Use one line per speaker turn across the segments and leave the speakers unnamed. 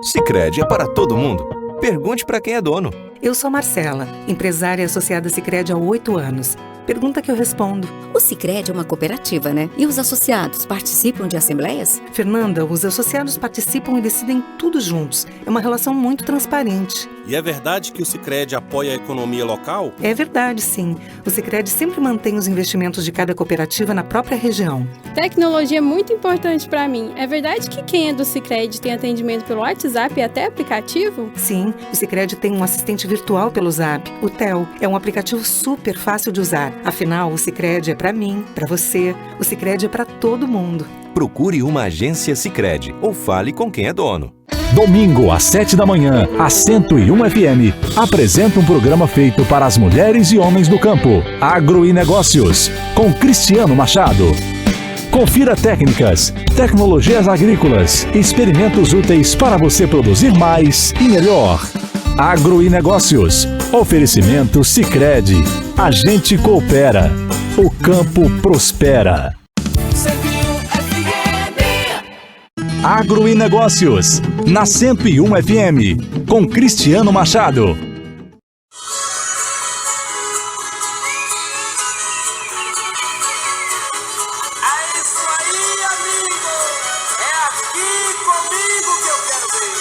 Sicredi é para todo mundo. Pergunte para quem é dono.
Eu sou Marcela, empresária associada Sicredi há 8 anos. Pergunta que eu respondo.
O Sicredi é uma cooperativa, né? E os associados participam de assembleias?
Fernanda, os associados participam e decidem tudo juntos. É uma relação muito transparente.
E é verdade que o Sicredi apoia a economia local?
É verdade, sim. O Sicredi sempre mantém os investimentos de cada cooperativa na própria região.
Tecnologia é muito importante para mim. É verdade que quem é do Sicredi tem atendimento pelo WhatsApp e até aplicativo?
Sim, o Sicredi tem um assistente virtual pelo Zap, o Theo. É um aplicativo super fácil de usar. Afinal, o Sicredi é para mim, para você. O Sicredi é para todo mundo.
Procure uma agência Sicredi ou fale com quem é dono.
Domingo, às 7 da manhã, a 101 FM apresenta um programa feito para as mulheres e homens do campo. Agro e Negócios, com Cristiano Machado. Confira técnicas, tecnologias agrícolas, experimentos úteis para você produzir mais e melhor. Agro e Negócios. Oferecimento Sicredi. A gente coopera. O campo prospera. Agro e Negócios, na 101 FM, com Cristiano Machado.
É isso aí, amigo! É aqui comigo que eu quero ver!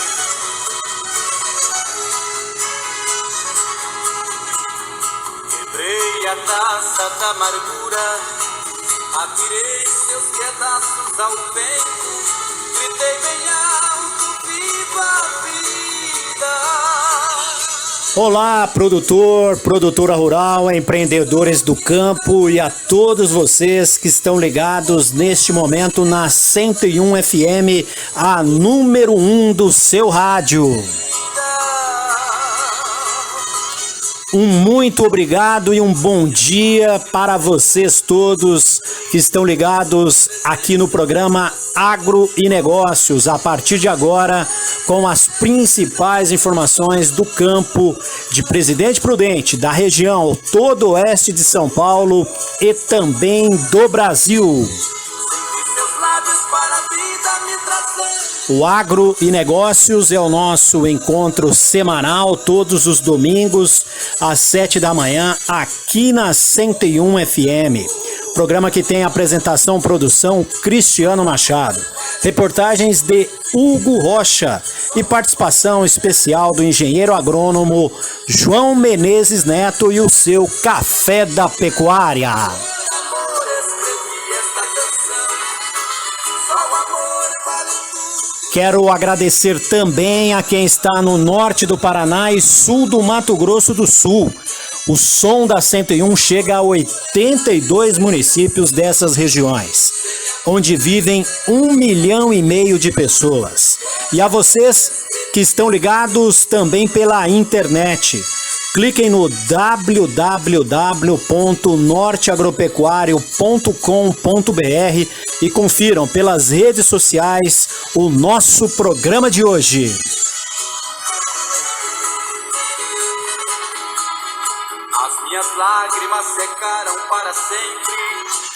Quebrei a taça da amargura, atirei seus pedaços ao vento. Gritei bem alto, viva a vida!
Olá, produtora rural, empreendedores do campo e a todos vocês que estão ligados neste momento na 101 FM, a número 1 do seu rádio. Um muito obrigado e um bom dia para vocês todos que estão ligados aqui no programa Agro e Negócios. A partir de agora, com as principais informações do campo de Presidente Prudente, da região todo oeste de São Paulo e também do Brasil. O Agro e Negócios é o nosso encontro semanal, todos os domingos, às 7 da manhã, aqui na 101 FM. Programa que tem apresentação, produção, Cristiano Machado. Reportagens de Hugo Rocha e participação especial do engenheiro agrônomo João Menezes Neto e o seu Café da Pecuária. Quero agradecer também a quem está no norte do Paraná e sul do Mato Grosso do Sul. O som da 101 chega a 82 municípios dessas regiões, onde vivem 1,5 milhão de pessoas. E a vocês que estão ligados também pela internet. Cliquem no www.norteagropecuario.com.br e confiram pelas redes sociais o nosso programa de hoje.
As minhas lágrimas secaram para sempre.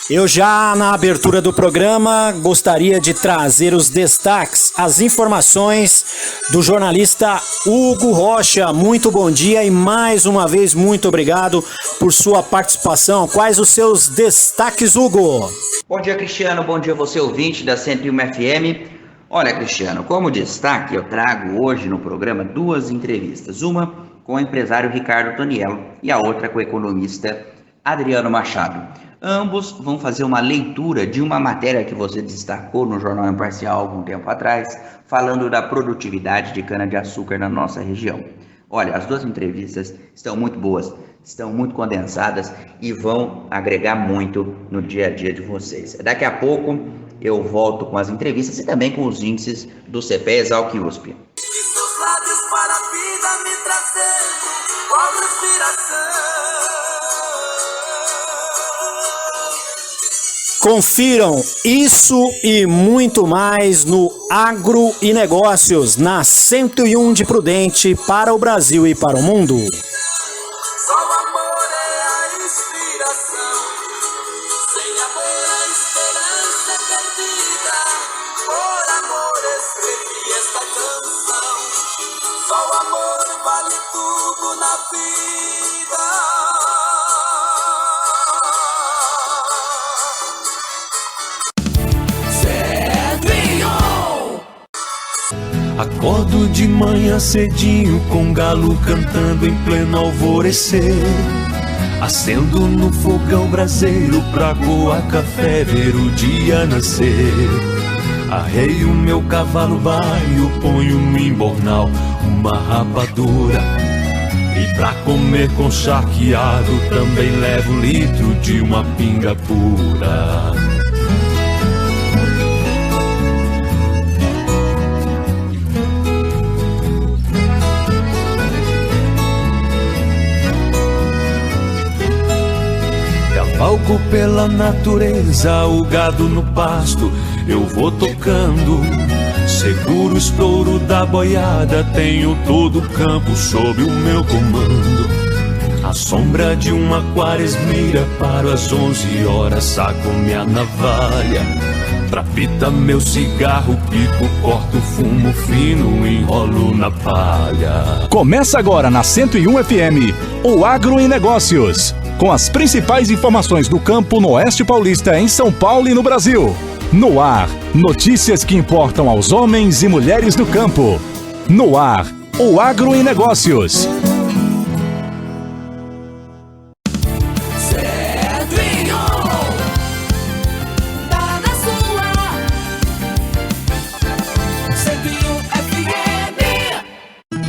Eu já na abertura do programa gostaria de trazer os destaques, as informações do jornalista Hugo Rocha. Muito bom dia e mais uma vez muito obrigado por sua participação. Quais os seus destaques, Hugo?
Bom dia, Cristiano. Bom dia você, ouvinte da 101 FM. Olha, Cristiano, como destaque eu trago hoje no programa 2 entrevistas. Uma com o empresário Ricardo Toniello e a outra com o economista Adriano Machado. Ambos vão fazer uma leitura de uma matéria que você destacou no Jornal Imparcial há algum tempo atrás, falando da produtividade de cana-de-açúcar na nossa região. Olha, as duas entrevistas estão muito boas, estão muito condensadas e vão agregar muito no dia a dia de vocês. Daqui a pouco eu volto com as entrevistas e também com os índices do CPE Exalc USP.
Seus lábios para a vida me trazendo qual inspiração.
Confiram isso e muito mais no Agro e Negócios, na 101 de Prudente, para o Brasil e para o mundo.
Só o amor é a inspiração. Sem amor a esperança é perdida. Por amor escrevi esta canção.
Acordo de manhã cedinho com galo cantando em pleno alvorecer. Acendo no fogão braseiro pra coar café, ver o dia nascer. Arreio meu cavalo baio, ponho no embornal uma rapadura. E pra comer com charqueado também levo litro de uma pinga pura. Cavalgo pela natureza, o gado no pasto, eu vou tocando. Seguro o estouro da boiada, tenho todo o campo sob o meu comando. À sombra de uma quaresmeira, paro às 11 horas, saco minha navalha. Trapita meu cigarro, pico, corto fumo fino, enrolo na palha.
Começa agora na 101 FM, o Agro em Negócios. Com as principais informações do campo no Oeste Paulista, em São Paulo e no Brasil. No ar, notícias que importam aos homens e mulheres do campo. No ar, o Agro em Negócios.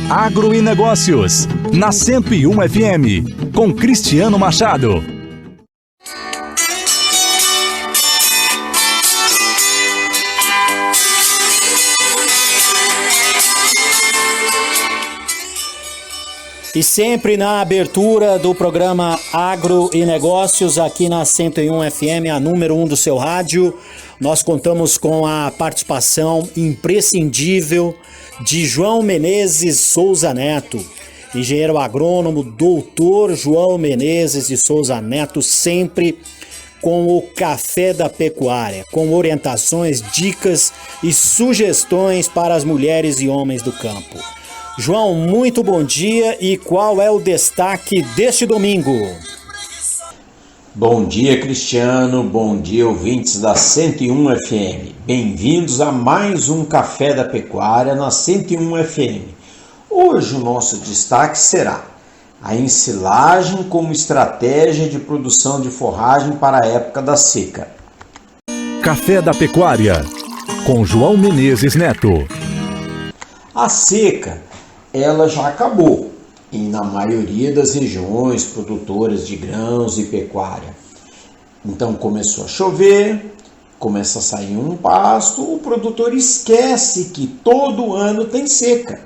Agro e Negócios, na 101 FM, com Cristiano Machado.
E sempre na abertura do programa Agro e Negócios, aqui na 101 FM, a número 1 do seu rádio, nós contamos com a participação imprescindível de João Menezes Souza Neto, engenheiro agrônomo, doutor João Menezes de Souza Neto, sempre com o Café da Pecuária, com orientações, dicas e sugestões para as mulheres e homens do campo. João, muito bom dia e qual é o destaque deste domingo?
Bom dia, Cristiano, bom dia, ouvintes da 101 FM. Bem-vindos a mais um Café da Pecuária na 101 FM. Hoje o nosso destaque será a ensilagem como estratégia de produção de forragem para a época da seca.
Café da Pecuária, com João Menezes Neto.
A seca, ela já acabou. E na maioria das regiões produtoras de grãos e pecuária. Então começou a chover, começa a sair um pasto, o produtor esquece que todo ano tem seca.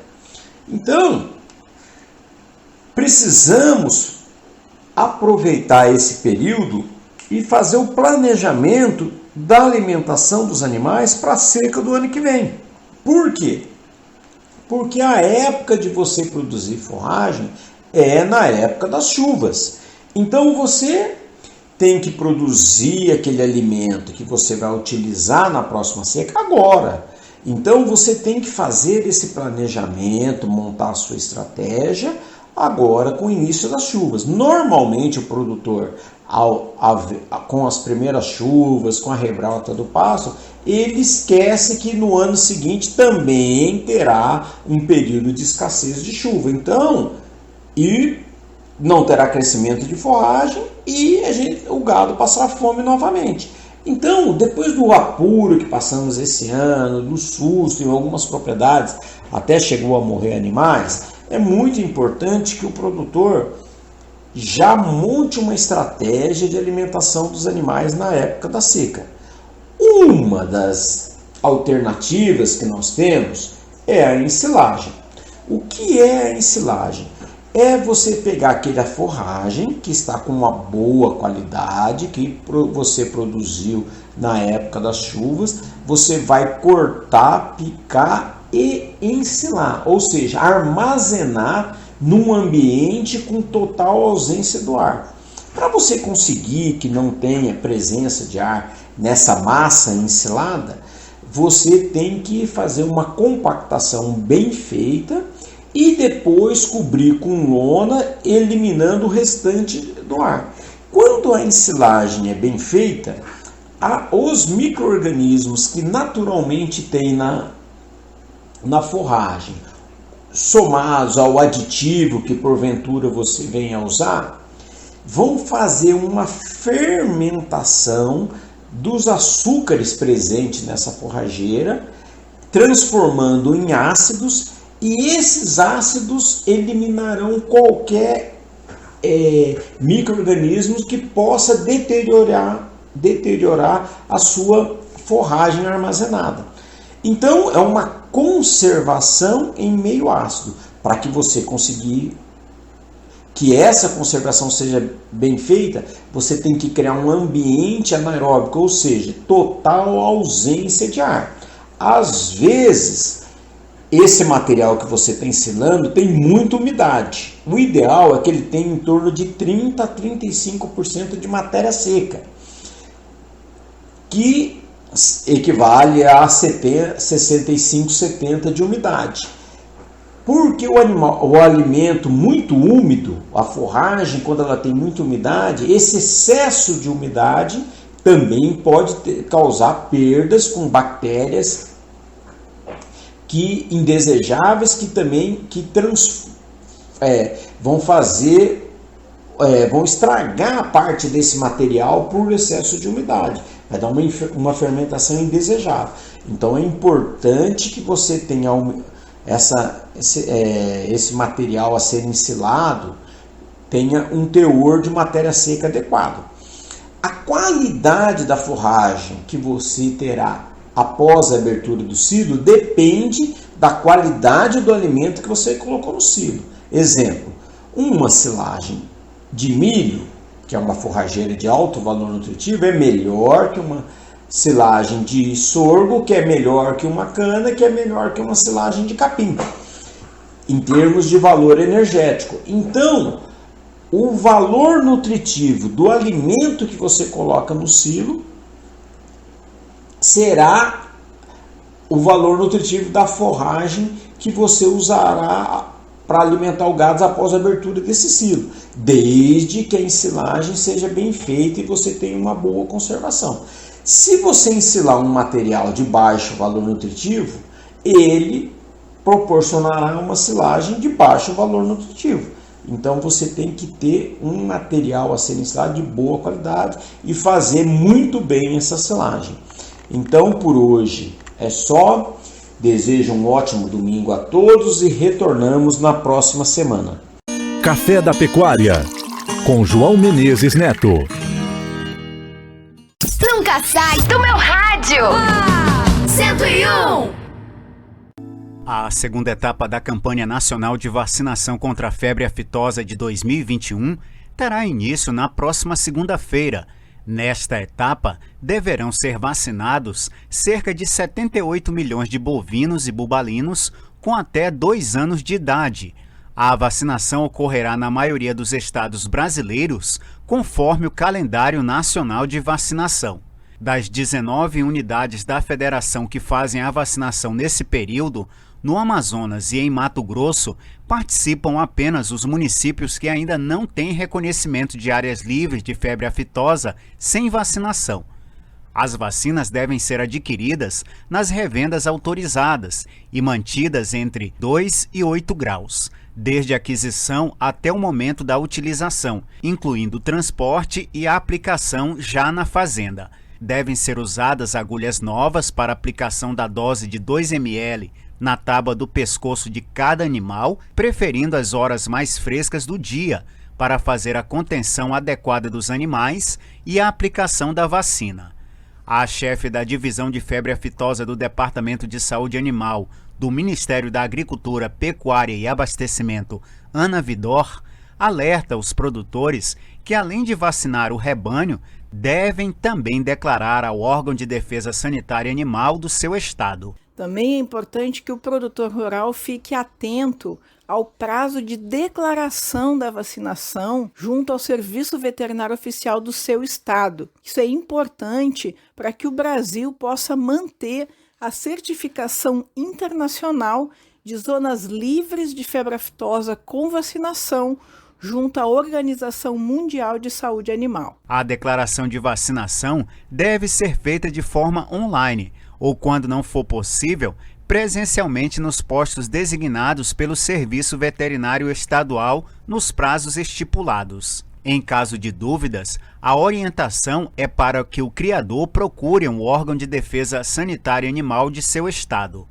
Então, precisamos aproveitar esse período e fazer o planejamento da alimentação dos animais para a seca do ano que vem. Por quê? Porque a época de você produzir forragem é na época das chuvas. Então você tem que produzir aquele alimento que você vai utilizar na próxima seca agora. Então você tem que fazer esse planejamento, montar a sua estratégia agora com o início das chuvas. Normalmente o produtor, com as primeiras chuvas, com a rebrota do pasto, ele esquece que no ano seguinte também terá um período de escassez de chuva. Então, e não terá crescimento de forragem e o gado passará fome novamente. Então, depois do apuro que passamos esse ano, do susto em algumas propriedades, até chegou a morrer animais, é muito importante que o produtor já monte uma estratégia de alimentação dos animais na época da seca. Uma das alternativas que nós temos é a ensilagem. O que é a ensilagem? É você pegar aquela forragem que está com uma boa qualidade, que você produziu na época das chuvas, você vai cortar, picar e ensilar, ou seja, armazenar num ambiente com total ausência do ar. Para você conseguir que não tenha presença de ar nessa massa ensilada, você tem que fazer uma compactação bem feita e depois cobrir com lona, eliminando o restante do ar. Quando a ensilagem é bem feita, os micro-organismos que naturalmente tem na forragem, somados ao aditivo que porventura você venha a usar, vão fazer uma fermentação dos açúcares presentes nessa forrageira, transformando em ácidos, e esses ácidos eliminarão qualquer micro-organismo que possa deteriorar a sua forragem armazenada. Então, é uma conservação em meio ácido. Para que você conseguir que essa conservação seja bem feita, você tem que criar um ambiente anaeróbico, ou seja, total ausência de ar. Às vezes, esse material que você está ensilando tem muita umidade. O ideal é que ele tenha em torno de 30% a 35% de matéria seca, que equivale a 65, 70% de umidade. Porque o alimento muito úmido, a forragem, quando ela tem muita umidade, esse excesso de umidade também pode causar perdas com bactérias indesejáveis que também vão estragar a parte desse material por excesso de umidade. Vai dar uma fermentação indesejável. Então é importante que você tenha esse material a ser ensilado tenha um teor de matéria seca adequado. A qualidade da forragem que você terá após a abertura do silo depende da qualidade do alimento que você colocou no silo. Exemplo, uma silagem de milho, que é uma forrageira de alto valor nutritivo, é melhor que uma silagem de sorgo, que é melhor que uma cana, que é melhor que uma silagem de capim, em termos de valor energético. Então, o valor nutritivo do alimento que você coloca no silo será o valor nutritivo da forragem que você usará para alimentar o gado após a abertura desse silo, desde que a ensilagem seja bem feita e você tenha uma boa conservação. Se você ensilar um material de baixo valor nutritivo, ele proporcionará uma silagem de baixo valor nutritivo. Então você tem que ter um material a ser ensilado de boa qualidade e fazer muito bem essa silagem. Então por hoje é só. Desejo um ótimo domingo a todos e retornamos na próxima semana.
Café da Pecuária, com João Menezes Neto.
Nunca sai do meu rádio! 101!
A segunda etapa da campanha nacional de vacinação contra a febre aftosa de 2021 terá início na próxima segunda-feira. Nesta etapa, deverão ser vacinados cerca de 78 milhões de bovinos e bubalinos com até 2 anos de idade. A vacinação ocorrerá na maioria dos estados brasileiros, conforme o calendário nacional de vacinação. Das 19 unidades da federação que fazem a vacinação nesse período, no Amazonas e em Mato Grosso, participam apenas os municípios que ainda não têm reconhecimento de áreas livres de febre aftosa sem vacinação. As vacinas devem ser adquiridas nas revendas autorizadas e mantidas entre 2 e 8 graus, desde a aquisição até o momento da utilização, incluindo o transporte e a aplicação já na fazenda. Devem ser usadas agulhas novas para aplicação da dose de 2 ml na tábua do pescoço de cada animal, preferindo as horas mais frescas do dia, para fazer a contenção adequada dos animais e a aplicação da vacina. A chefe da Divisão de Febre Aftosa do Departamento de Saúde Animal do Ministério da Agricultura, Pecuária e Abastecimento, Ana Vidor, alerta os produtores que, além de vacinar o rebanho, devem também declarar ao órgão de defesa sanitária animal do seu estado.
Também é importante que o produtor rural fique atento ao prazo de declaração da vacinação junto ao Serviço Veterinário Oficial do seu estado. Isso é importante para que o Brasil possa manter a certificação internacional de zonas livres de febre aftosa com vacinação, junto à Organização Mundial de Saúde Animal.
A declaração de vacinação deve ser feita de forma online ou, quando não for possível, presencialmente nos postos designados pelo Serviço Veterinário Estadual nos prazos estipulados. Em caso de dúvidas, a orientação é para que o criador procure um órgão de defesa sanitária animal de seu estado.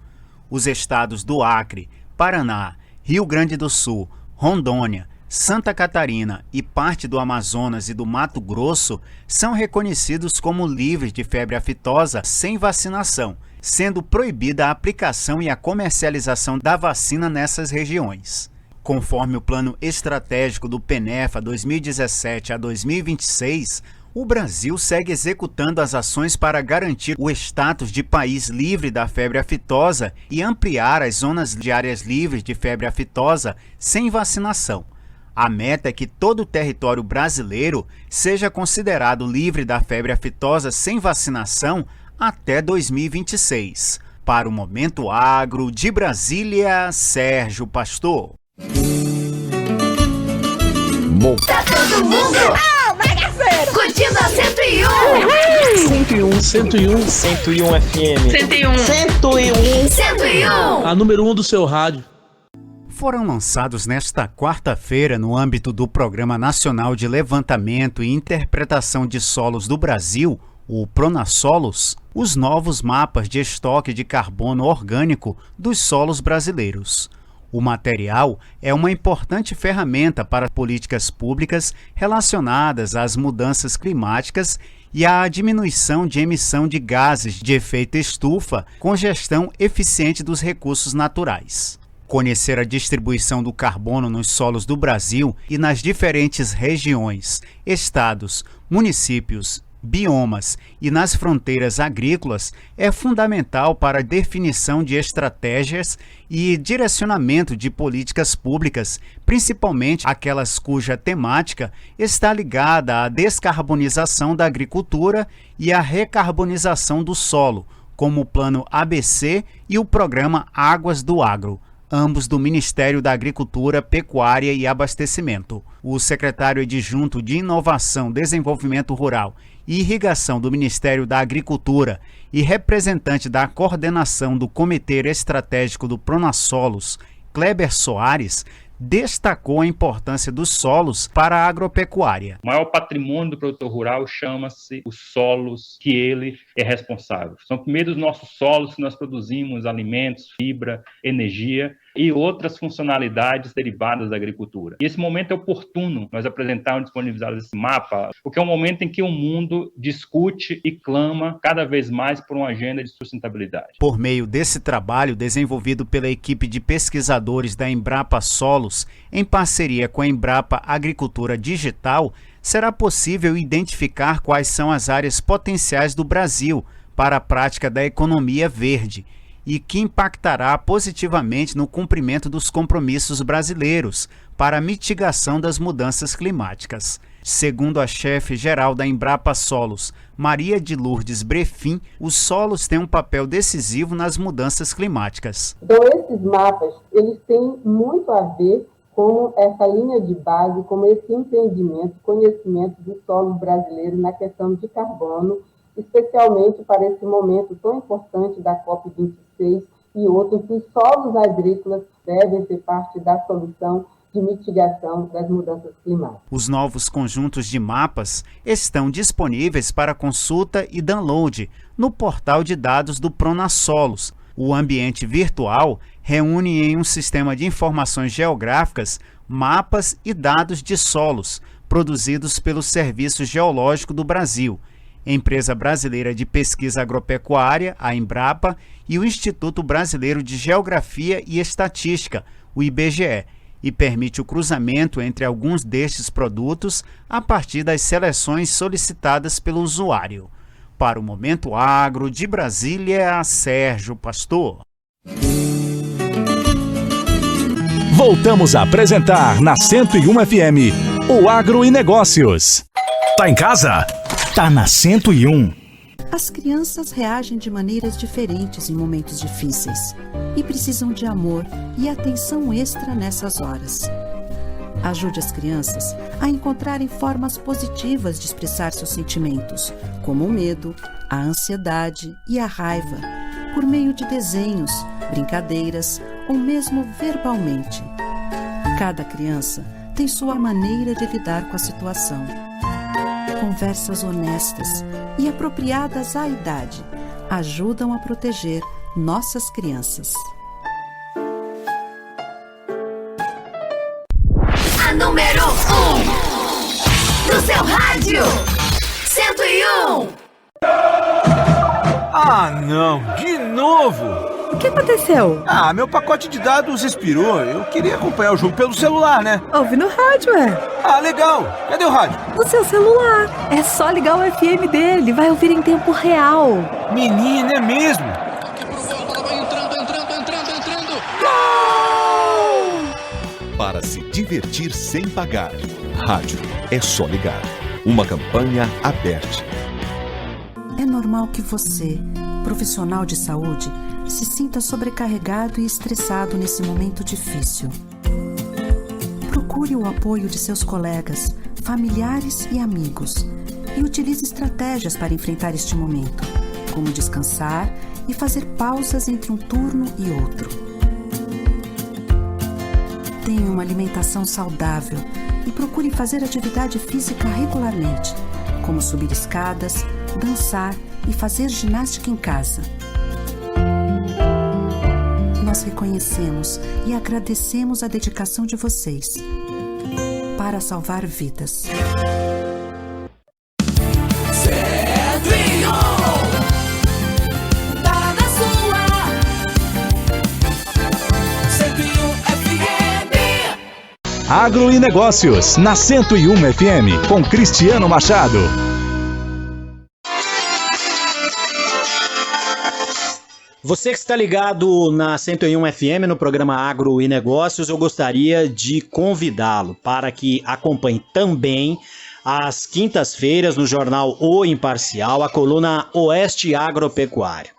Os estados do Acre, Paraná, Rio Grande do Sul, Rondônia, Santa Catarina e parte do Amazonas e do Mato Grosso são reconhecidos como livres de febre aftosa sem vacinação, sendo proibida a aplicação e a comercialização da vacina nessas regiões. Conforme o Plano Estratégico do PENEFA 2017 a 2026, o Brasil segue executando as ações para garantir o status de país livre da febre aftosa e ampliar as zonas de áreas livres de febre aftosa sem vacinação. A meta é que todo o território brasileiro seja considerado livre da febre aftosa sem vacinação até 2026. Para o Momento Agro, de Brasília, Sérgio Pastor.
Tá todo mundo bagaceiro, curtindo a
101 FM.
101.
A número 1 do seu rádio.
Foram lançados nesta quarta-feira, no âmbito do Programa Nacional de Levantamento e Interpretação de Solos do Brasil, o PRONASSOLOS, os novos mapas de estoque de carbono orgânico dos solos brasileiros. O material é uma importante ferramenta para políticas públicas relacionadas às mudanças climáticas e à diminuição de emissão de gases de efeito estufa com gestão eficiente dos recursos naturais. Conhecer a distribuição do carbono nos solos do Brasil e nas diferentes regiões, estados, municípios, biomas e nas fronteiras agrícolas é fundamental para a definição de estratégias e direcionamento de políticas públicas, principalmente aquelas cuja temática está ligada à descarbonização da agricultura e à recarbonização do solo, como o Plano ABC e o Programa Águas do Agro, ambos do Ministério da Agricultura, Pecuária e Abastecimento. O secretário adjunto de Inovação, Desenvolvimento Rural e Irrigação do Ministério da Agricultura e representante da coordenação do Comitê Estratégico do PRONASSOLOS, Kleber Soares, destacou a importância dos solos para a agropecuária.
O maior patrimônio do produtor rural chama-se os solos que ele é responsável. São primeiro os nossos solos que nós produzimos alimentos, fibra, energia e outras funcionalidades derivadas da agricultura. E esse momento é oportuno nós apresentarmos e disponibilizarmos esse mapa, porque é um momento em que o mundo discute e clama cada vez mais por uma agenda de sustentabilidade.
Por meio desse trabalho desenvolvido pela equipe de pesquisadores da Embrapa Solos, em parceria com a Embrapa Agricultura Digital, será possível identificar quais são as áreas potenciais do Brasil para a prática da economia verde e que impactará positivamente no cumprimento dos compromissos brasileiros para a mitigação das mudanças climáticas. Segundo a chefe geral da Embrapa Solos, Maria de Lourdes Brefim, os solos têm um papel decisivo nas mudanças climáticas.
Então, esses mapas, eles têm muito a ver com essa linha de base, com esse entendimento, conhecimento dos solos brasileiros na questão de carbono, especialmente para esse momento tão importante da COP26 e outros, que os solos agrícolas devem ser parte da solução de mitigação das mudanças climáticas.
Os novos conjuntos de mapas estão disponíveis para consulta e download no portal de dados do PRONASSOLOS. O ambiente virtual reúne em um sistema de informações geográficas mapas e dados de solos produzidos pelo Serviço Geológico do Brasil, Empresa Brasileira de Pesquisa Agropecuária, a Embrapa, e o Instituto Brasileiro de Geografia e Estatística, o IBGE, e permite o cruzamento entre alguns destes produtos a partir das seleções solicitadas pelo usuário. Para o Momento Agro, de Brasília, Sérgio Pastor.
Voltamos a apresentar na 101 FM, o Agro e Negócios. Tá em casa? Tá na 101.
As crianças reagem de maneiras diferentes em momentos difíceis e precisam de amor e atenção extra nessas horas. Ajude as crianças a encontrarem formas positivas de expressar seus sentimentos, como o medo, a ansiedade e a raiva, por meio de desenhos, brincadeiras ou mesmo verbalmente. Cada criança tem sua maneira de lidar com a situação. Conversas honestas e apropriadas à idade ajudam a proteger nossas crianças.
A número 1 no seu rádio 101.
Ah, não, de novo!
O que aconteceu?
Ah, meu pacote de dados expirou. Eu queria acompanhar o jogo pelo celular, né?
Ouve no rádio,
Ah, legal. Cadê o rádio?
No seu celular. É só ligar o FM dele. Vai ouvir em tempo real.
Menina, é mesmo?
Para se divertir sem pagar. Rádio é só ligar. Uma campanha aberta.
É normal que você, profissional de saúde, se sinta sobrecarregado e estressado nesse momento difícil. Procure o apoio de seus colegas, familiares e amigos e utilize estratégias para enfrentar este momento, como descansar e fazer pausas entre um turno e outro. Tenha uma alimentação saudável e procure fazer atividade física regularmente, como subir escadas, dançar e fazer ginástica em casa. Nós reconhecemos e agradecemos a dedicação de vocês para salvar vidas.
Tá na sua 101 FM.
Agro e Negócios, na 101 FM, com Cristiano Machado.
Você que está ligado na 101 FM no programa Agro e Negócios, eu gostaria de convidá-lo para que acompanhe também às quintas-feiras no jornal O Imparcial a coluna Oeste Agropecuário.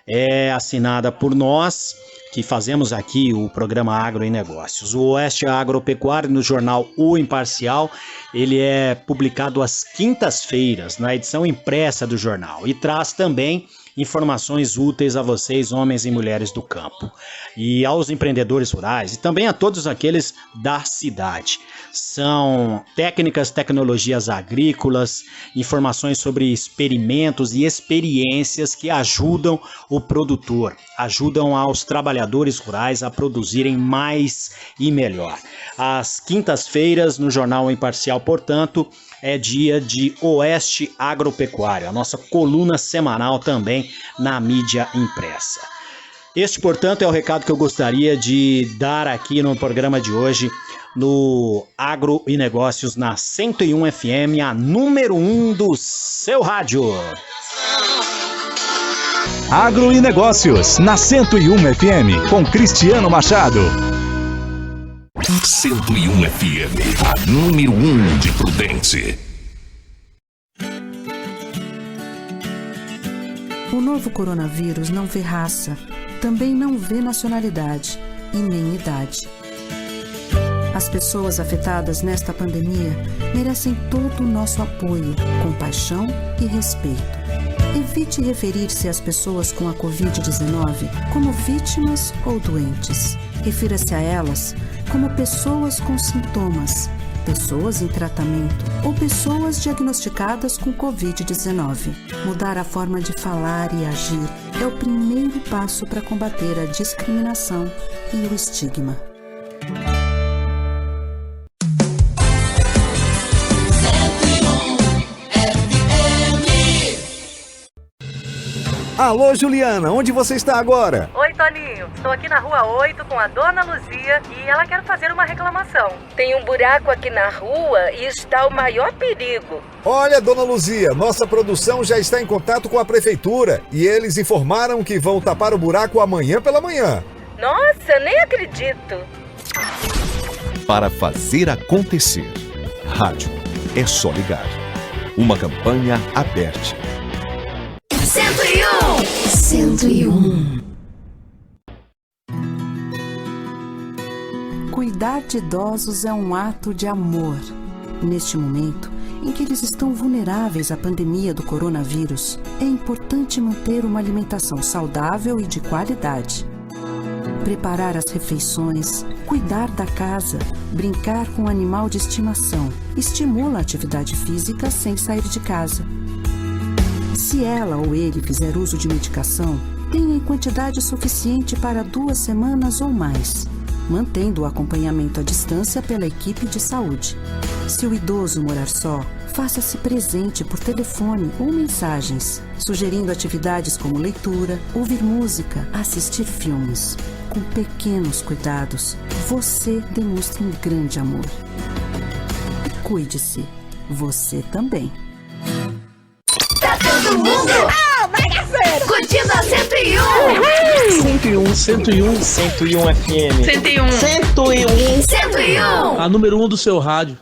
É assinada por nós que fazemos aqui o programa Agro e Negócios. O Oeste Agropecuário no jornal O Imparcial, ele é publicado às quintas-feiras na edição impressa do jornal e traz também informações úteis a vocês, homens e mulheres do campo, e aos empreendedores rurais e também a todos aqueles da cidade. São técnicas, tecnologias agrícolas, informações sobre experimentos e experiências que ajudam o produtor, ajudam aos trabalhadores rurais a produzirem mais e melhor. Às quintas-feiras, no Jornal Imparcial, portanto, é dia de Oeste Agropecuário, a nossa coluna semanal também na mídia impressa. Este, portanto, é o recado que eu gostaria de dar aqui no programa de hoje, no Agro e Negócios, na 101 FM, a número 1 do seu rádio.
Agro e Negócios, na 101 FM, com Cristiano Machado.
101 FM, a número 1 de Prudente.
O novo coronavírus não vê raça, também não vê nacionalidade e nem idade. As pessoas afetadas nesta pandemia merecem todo o nosso apoio, compaixão e respeito. Evite referir-se às pessoas com a Covid-19 como vítimas ou doentes. Refira-se a elas como pessoas com sintomas, pessoas em tratamento ou pessoas diagnosticadas com Covid-19. Mudar a forma de falar e agir é o primeiro passo para combater a discriminação e o estigma.
Alô, Juliana, onde você está agora?
Oi, Toninho. Estou aqui na Rua 8 com a Dona Luzia e ela quer fazer uma reclamação. Tem um buraco aqui na rua e está o maior perigo.
Olha, Dona Luzia, nossa produção já está em contato com a prefeitura e eles informaram que vão tapar o buraco amanhã pela manhã.
Nossa, nem acredito.
Para fazer acontecer. Rádio é só ligar. Uma campanha aberta.
101.
Cuidar de idosos é um ato de amor. Neste momento em que eles estão vulneráveis à pandemia do coronavírus, é importante manter uma alimentação saudável e de qualidade. Preparar as refeições, cuidar da casa, brincar com o animal de estimação, estimula a atividade física sem sair de casa. Se ela ou ele fizer uso de medicação, tenha em quantidade suficiente para 2 semanas ou mais, mantendo o acompanhamento à distância pela equipe de saúde. Se o idoso morar só, faça-se presente por telefone ou mensagens, sugerindo atividades como leitura, ouvir música, assistir filmes. Com pequenos cuidados, você demonstra um grande amor. Cuide-se, você também.
Tá todo mundo curtindo a 101.
101 FM.
101.
A número 1 do seu rádio.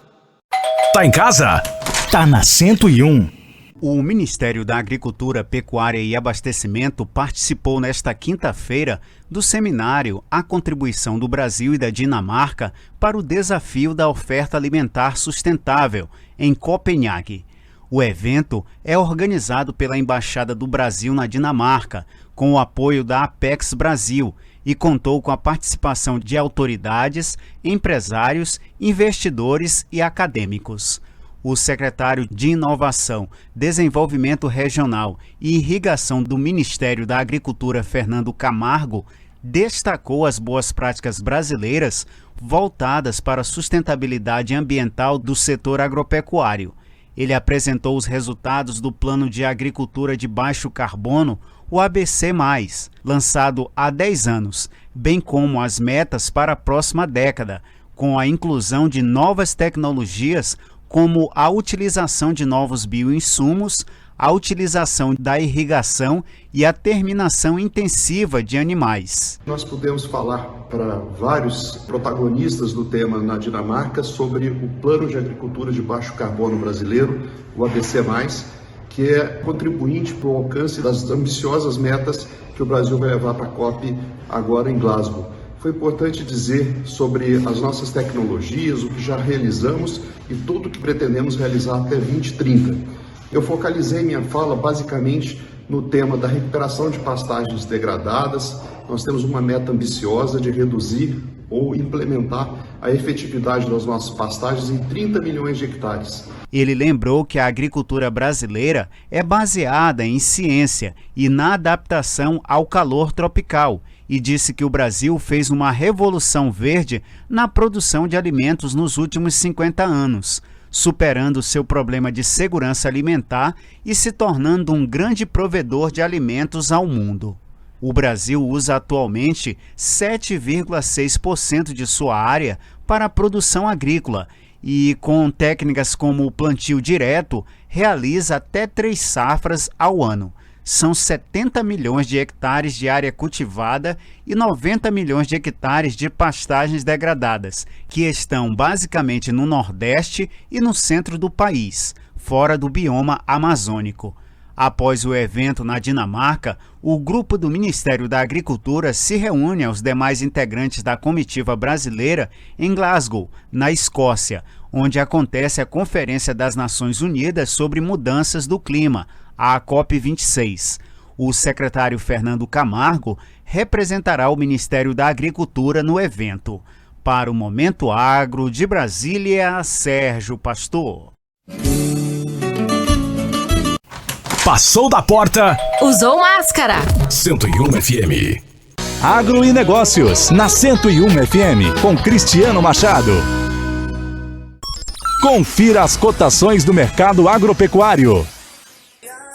Tá em casa? Tá na 101.
O Ministério da Agricultura, Pecuária e Abastecimento participou nesta quinta-feira do seminário A Contribuição do Brasil e da Dinamarca para o Desafio da Oferta Alimentar Sustentável, em Copenhague. O evento é organizado pela Embaixada do Brasil na Dinamarca, com o apoio da Apex Brasil, e contou com a participação de autoridades, empresários, investidores e acadêmicos. O secretário de Inovação, Desenvolvimento Regional e Irrigação do Ministério da Agricultura, Fernando Camargo, destacou as boas práticas brasileiras voltadas para a sustentabilidade ambiental do setor agropecuário. Ele apresentou os resultados do Plano de Agricultura de Baixo Carbono, o ABC+, lançado há 10 anos, bem como as metas para a próxima década, com a inclusão de novas tecnologias como a utilização de novos bioinsumos, a utilização da irrigação e a terminação intensiva de animais.
Nós pudemos falar para vários protagonistas do tema na Dinamarca sobre o Plano de Agricultura de Baixo Carbono brasileiro, o ABC+, que é contribuinte para o alcance das ambiciosas metas que o Brasil vai levar para a COP agora em Glasgow. Foi importante dizer sobre as nossas tecnologias, o que já realizamos e tudo o que pretendemos realizar até 2030. Eu focalizei minha fala basicamente no tema da recuperação de pastagens degradadas. Nós temos uma meta ambiciosa de reduzir ou implementar a efetividade das nossas pastagens em 30 milhões de hectares.
Ele lembrou que a agricultura brasileira é baseada em ciência e na adaptação ao calor tropical, e disse que o Brasil fez uma revolução verde na produção de alimentos nos últimos 50 anos, superando seu problema de segurança alimentar e se tornando um grande provedor de alimentos ao mundo. O Brasil usa atualmente 7,6% de sua área para a produção agrícola e, com técnicas como o plantio direto, realiza até 3 safras ao ano. São 70 milhões de hectares de área cultivada e 90 milhões de hectares de pastagens degradadas, que estão basicamente no Nordeste e no centro do país, fora do bioma amazônico. Após o evento na Dinamarca, o grupo do Ministério da Agricultura se reúne aos demais integrantes da comitiva brasileira em Glasgow, na Escócia, onde acontece a Conferência das Nações Unidas sobre Mudanças do Clima, a COP26. O secretário Fernando Camargo representará o Ministério da Agricultura no evento. Para o Momento Agro, de Brasília, Sérgio Pastor.
Passou da porta.
Usou máscara.
101 FM. Agro e Negócios, na 101 FM, com Cristiano Machado. Confira as cotações do mercado agropecuário.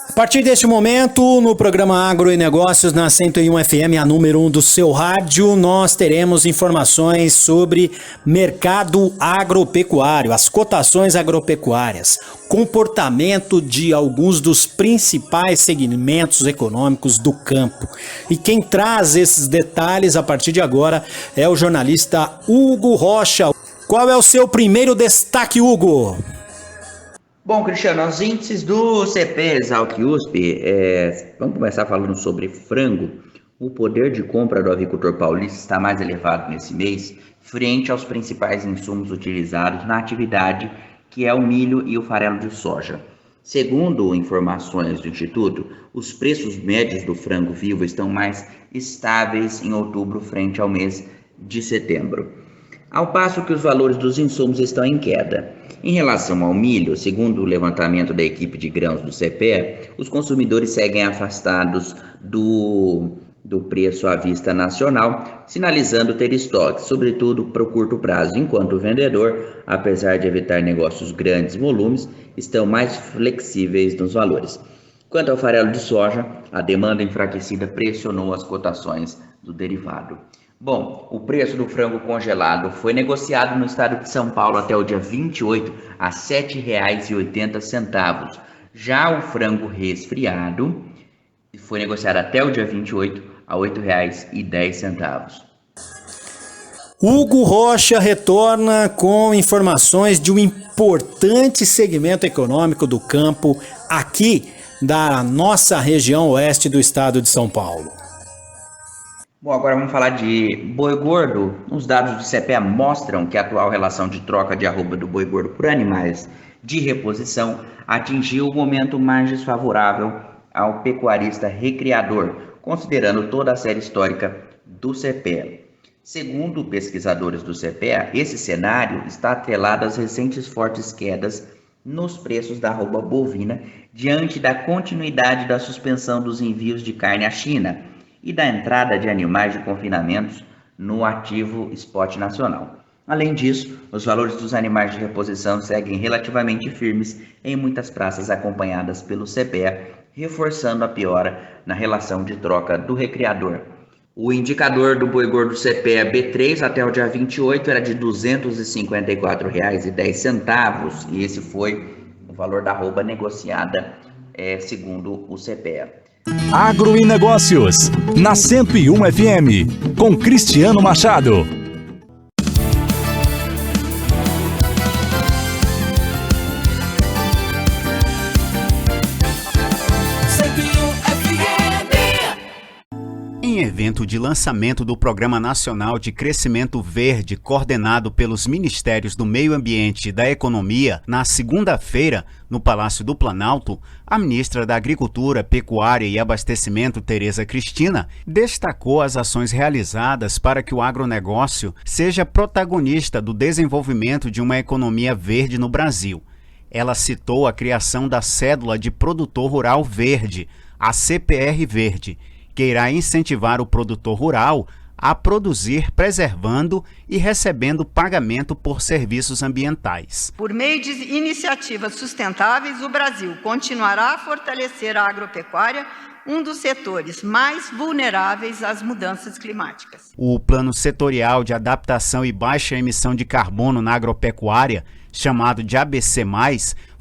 A partir deste momento, no programa Agro e Negócios na 101 FM, a número 1 do seu rádio, nós teremos informações sobre mercado agropecuário, as cotações agropecuárias, comportamento de alguns dos principais segmentos econômicos do campo. E quem traz esses detalhes a partir de agora é o jornalista Hugo Rocha. Qual é o seu primeiro destaque, Hugo?
Bom, Cristiano, os índices do CPE Exalc USP, vamos começar falando sobre frango. O poder de compra do avicultor paulista está mais elevado nesse mês, frente aos principais insumos utilizados na atividade, que é o milho e o farelo de soja. Segundo informações do Instituto, os preços médios do frango vivo estão mais estáveis em outubro frente ao mês de setembro, ao passo que os valores dos insumos estão em queda. Em relação ao milho, segundo o levantamento da equipe de grãos do CPE, os consumidores seguem afastados do preço à vista nacional, sinalizando ter estoque, sobretudo para o curto prazo, enquanto o vendedor, apesar de evitar negócios grandes volumes, estão mais flexíveis nos valores. Quanto ao farelo de soja, a demanda enfraquecida pressionou as cotações do derivado. Bom, o preço do frango congelado foi negociado no estado de São Paulo até o dia 28 a R$ 7,80. Já o frango resfriado foi negociado até o dia 28 a R$ 8,10.
Hugo Rocha retorna com informações de um importante segmento econômico do campo aqui da nossa região oeste do estado de São Paulo.
Bom, agora vamos falar de boi gordo. Os dados do CPEA mostram que a atual relação de troca de arroba do boi gordo por animais de reposição atingiu o momento mais desfavorável ao pecuarista recriador, considerando toda a série histórica do CPEA. Segundo pesquisadores do CPEA, esse cenário está atrelado às recentes fortes quedas nos preços da arroba bovina diante da continuidade da suspensão dos envios de carne à China e da entrada de animais de confinamentos no ativo spot nacional. Além disso, os valores dos animais de reposição seguem relativamente firmes em muitas praças acompanhadas pelo CPEA, reforçando a piora na relação de troca do recriador. O indicador do boi gordo CPEA B3 até o dia 28 era de R$ 254,10 e esse foi o valor da arroba negociada segundo o CPEA.
Agro e Negócios, na 101 FM, com Cristiano Machado.
Em evento de lançamento do Programa Nacional de Crescimento Verde, coordenado pelos Ministérios do Meio Ambiente e da Economia, na segunda-feira, no Palácio do Planalto, a ministra da Agricultura, Pecuária e Abastecimento, Tereza Cristina, destacou as ações realizadas para que o agronegócio seja protagonista do desenvolvimento de uma economia verde no Brasil. Ela citou a criação da Cédula de Produtor Rural Verde, a CPR Verde, que irá incentivar o produtor rural a produzir preservando e recebendo pagamento por serviços ambientais.
Por meio de iniciativas sustentáveis, o Brasil continuará a fortalecer a agropecuária, um dos setores mais vulneráveis às mudanças climáticas.
O Plano Setorial de Adaptação e Baixa Emissão de Carbono na Agropecuária, chamado de ABC+,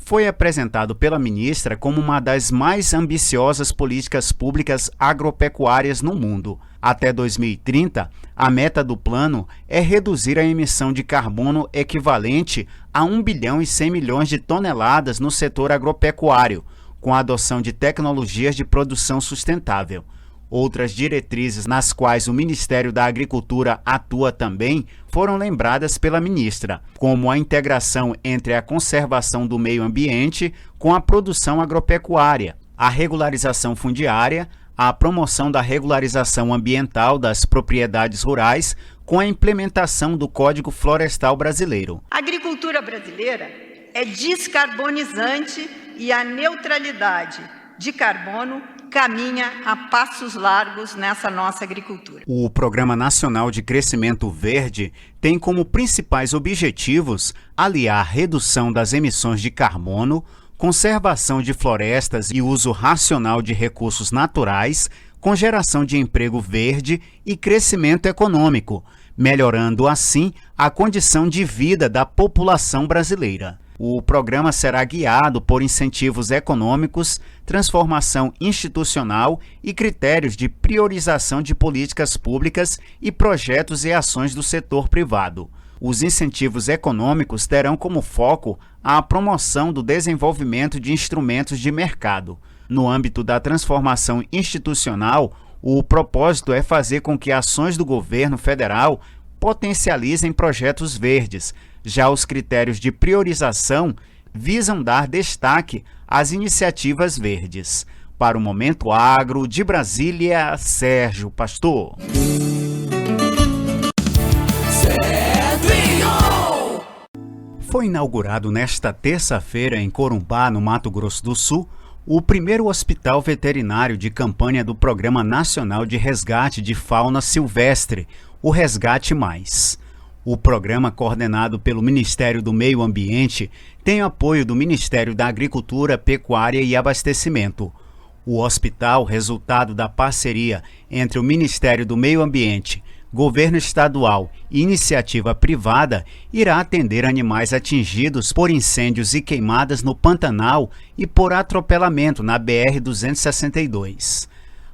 foi apresentado pela ministra como uma das mais ambiciosas políticas públicas agropecuárias no mundo. Até 2030, a meta do plano é reduzir a emissão de carbono equivalente a 1 bilhão e 100 milhões de toneladas no setor agropecuário, com a adoção de tecnologias de produção sustentável. Outras diretrizes nas quais o Ministério da Agricultura atua também foram lembradas pela ministra, como a integração entre a conservação do meio ambiente com a produção agropecuária, a regularização fundiária, a promoção da regularização ambiental das propriedades rurais com a implementação do Código Florestal Brasileiro.
A agricultura brasileira é descarbonizante e a neutralidade de carbono caminha a passos largos nessa nossa agricultura.
O Programa Nacional de Crescimento Verde tem como principais objetivos aliar redução das emissões de carbono, conservação de florestas e uso racional de recursos naturais, com geração de emprego verde e crescimento econômico, melhorando assim a condição de vida da população brasileira. O programa será guiado por incentivos econômicos, transformação institucional e critérios de priorização de políticas públicas e projetos e ações do setor privado. Os incentivos econômicos terão como foco a promoção do desenvolvimento de instrumentos de mercado. No âmbito da transformação institucional, o propósito é fazer com que ações do governo federal potencializem projetos verdes. Já os critérios de priorização visam dar destaque às iniciativas verdes. Para o Momento Agro, de Brasília, Sérgio Pastor. Foi inaugurado nesta terça-feira em Corumbá, no Mato Grosso do Sul, o primeiro hospital veterinário de campanha do Programa Nacional de Resgate de Fauna Silvestre, o Resgate Mais. O programa, coordenado pelo Ministério do Meio Ambiente, tem apoio do Ministério da Agricultura, Pecuária e Abastecimento. O hospital, resultado da parceria entre o Ministério do Meio Ambiente, Governo Estadual e iniciativa privada, irá atender animais atingidos por incêndios e queimadas no Pantanal e por atropelamento na BR-262.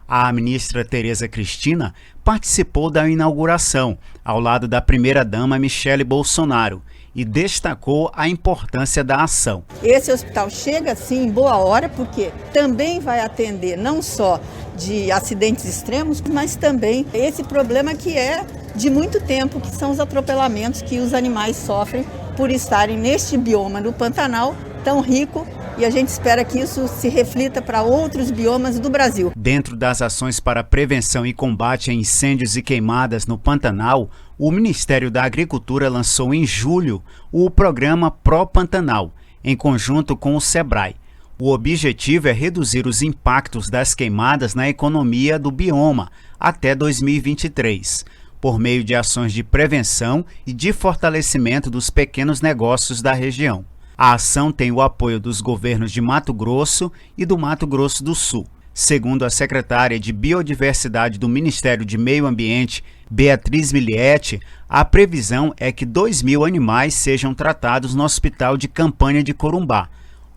A ministra Tereza Cristina participou da inauguração, ao lado da primeira-dama Michele Bolsonaro, e destacou a importância da ação.
Esse hospital chega, sim, em boa hora, porque também vai atender não só de acidentes extremos, mas também esse problema que é de muito tempo, que são os atropelamentos que os animais sofrem por estarem neste bioma do Pantanal tão rico, e a gente espera que isso se reflita para outros biomas do Brasil.
Dentro das ações para prevenção e combate a incêndios e queimadas no Pantanal, o Ministério da Agricultura lançou em julho o programa Pro Pantanal, em conjunto com o SEBRAE. O objetivo é reduzir os impactos das queimadas na economia do bioma até 2023, por meio de ações de prevenção e de fortalecimento dos pequenos negócios da região. A ação tem o apoio dos governos de Mato Grosso e do Mato Grosso do Sul. Segundo a secretária de Biodiversidade do Ministério de Meio Ambiente, Beatriz Milietti, a previsão é que 2.000 animais sejam tratados no Hospital de Campanha de Corumbá.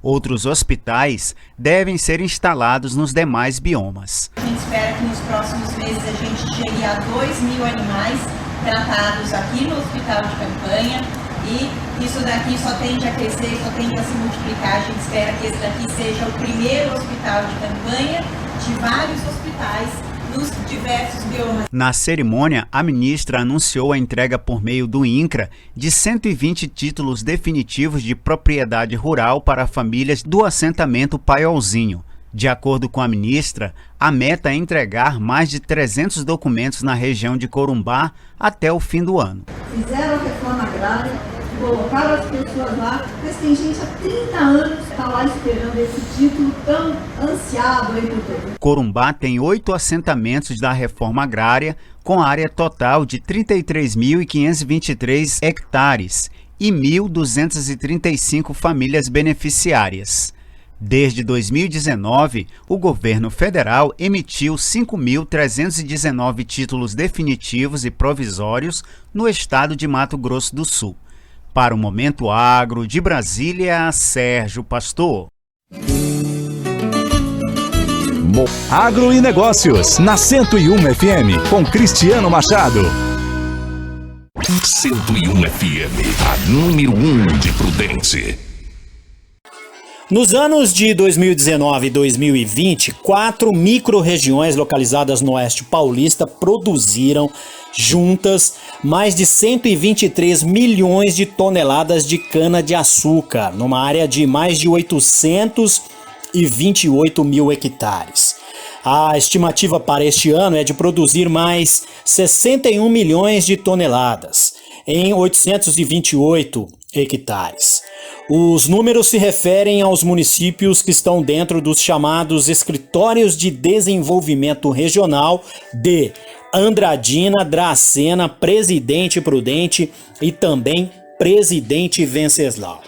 Outros hospitais devem ser instalados nos demais biomas.
A gente espera que nos próximos meses a gente chegue a 2.000 animais tratados aqui no Hospital de Campanha. E isso daqui só tende a crescer, só tende a se multiplicar. A gente espera que esse daqui seja o primeiro hospital de campanha de vários hospitais nos diversos biomas.
Na cerimônia, a ministra anunciou a entrega por meio do INCRA de 120 títulos definitivos de propriedade rural para famílias do assentamento Paiolzinho. De acordo com a ministra, a meta é entregar mais de 300 documentos na região de Corumbá até o fim do ano.
Fizeram a reforma agrária, colocaram as pessoas lá, mas tem gente há 30 anos que está lá esperando esse título tão ansiado aí por todo.
Corumbá tem 8 assentamentos da reforma agrária, com área total de 33.523 hectares e 1.235 famílias beneficiárias. Desde 2019, o governo federal emitiu 5.319 títulos definitivos e provisórios no estado de Mato Grosso do Sul. Para o Momento Agro, de Brasília, Sérgio Pastor.
Agro e Negócios, na 101 FM, com Cristiano Machado.
101 FM, a número 1 de Prudente.
Nos anos de 2019 e 2020, 4 micro-regiões localizadas no Oeste Paulista produziram juntas mais de 123 milhões de toneladas de cana-de-açúcar, numa área de mais de 828 mil hectares. A estimativa para este ano é de produzir mais 61 milhões de toneladas, em 828 hectares. Os números se referem aos municípios que estão dentro dos chamados Escritórios de Desenvolvimento Regional de Andradina, Dracena, Presidente Prudente e também Presidente Venceslau.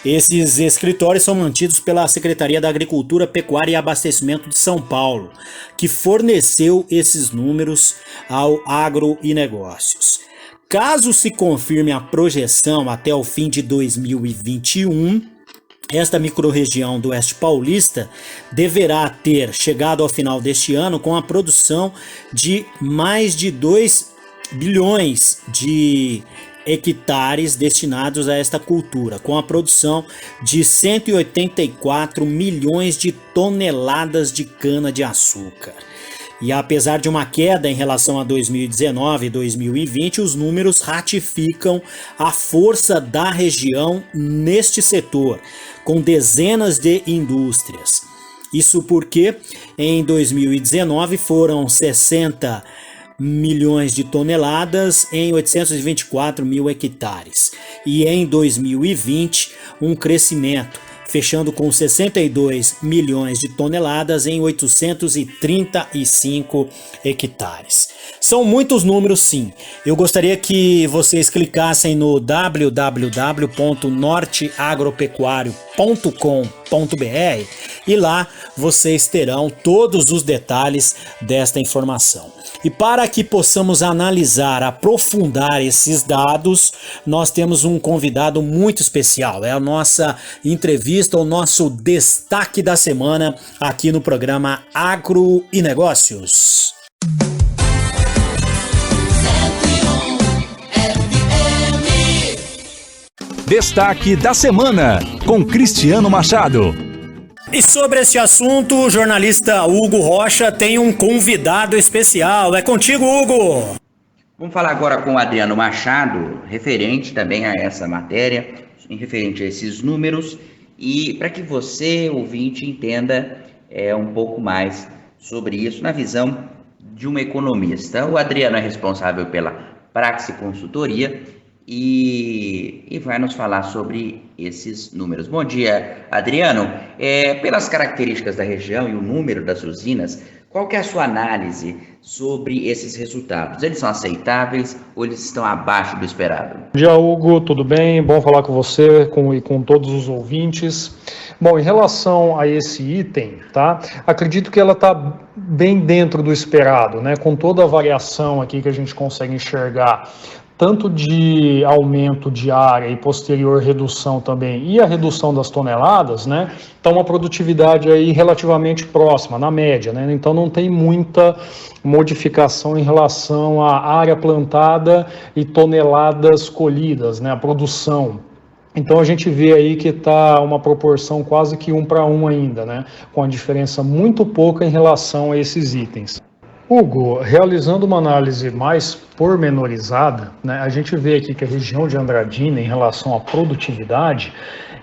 Esses escritórios são mantidos pela Secretaria da Agricultura, Pecuária e Abastecimento de São Paulo, que forneceu esses números ao Agro e Negócios. Caso se confirme a projeção até o fim de 2021, esta microrregião do Oeste Paulista deverá ter chegado ao final deste ano com a produção de mais de 2 bilhões de hectares destinados a esta cultura, com a produção de 184 milhões de toneladas de cana-de-açúcar. E apesar de uma queda em relação a 2019 e 2020, os números ratificam a força da região neste setor, com dezenas de indústrias. Isso porque em 2019 foram 60 milhões de toneladas em 824 mil hectares. E em 2020, um crescimento, fechando com 62 milhões de toneladas em 835 hectares. São muitos números, sim. Eu gostaria que vocês clicassem no www.norteagropecuario.com.br e lá vocês terão todos os detalhes desta informação. E para que possamos analisar, aprofundar esses dados, nós temos um convidado muito especial. É a nossa entrevista, o nosso destaque da semana aqui no programa Agro e Negócios.
Destaque da semana com Cristiano Machado.
E sobre este assunto, o jornalista Hugo Rocha tem um convidado especial. É contigo, Hugo!
Vamos falar agora com o Adriano Machado, referente também a essa matéria, referente a esses números, e para que você, ouvinte, entenda um pouco mais sobre isso na visão de um economista. O Adriano é responsável pela Praxi Consultoria e vai nos falar sobre esses números. Bom dia, Adriano. Pelas características da região e o número das usinas, qual que é a sua análise sobre esses resultados? Eles são aceitáveis ou eles estão abaixo do esperado?
Bom dia, Hugo, tudo bem? Bom falar com você e com todos os ouvintes. Bom, em relação a esse item, tá? Acredito que ela está bem dentro do esperado, né? Com toda a variação aqui que a gente consegue enxergar, tanto de aumento de área e posterior redução também, e a redução das toneladas, né? Então uma produtividade aí relativamente próxima, na média, né? Então não tem muita modificação em relação à área plantada e toneladas colhidas, né? A produção. Então a gente vê aí que está uma proporção quase que 1 para 1 ainda, né? Com a diferença muito pouca em relação a esses itens. Hugo, realizando uma análise mais pormenorizada, né, a gente vê aqui que a região de Andradina, em relação à produtividade,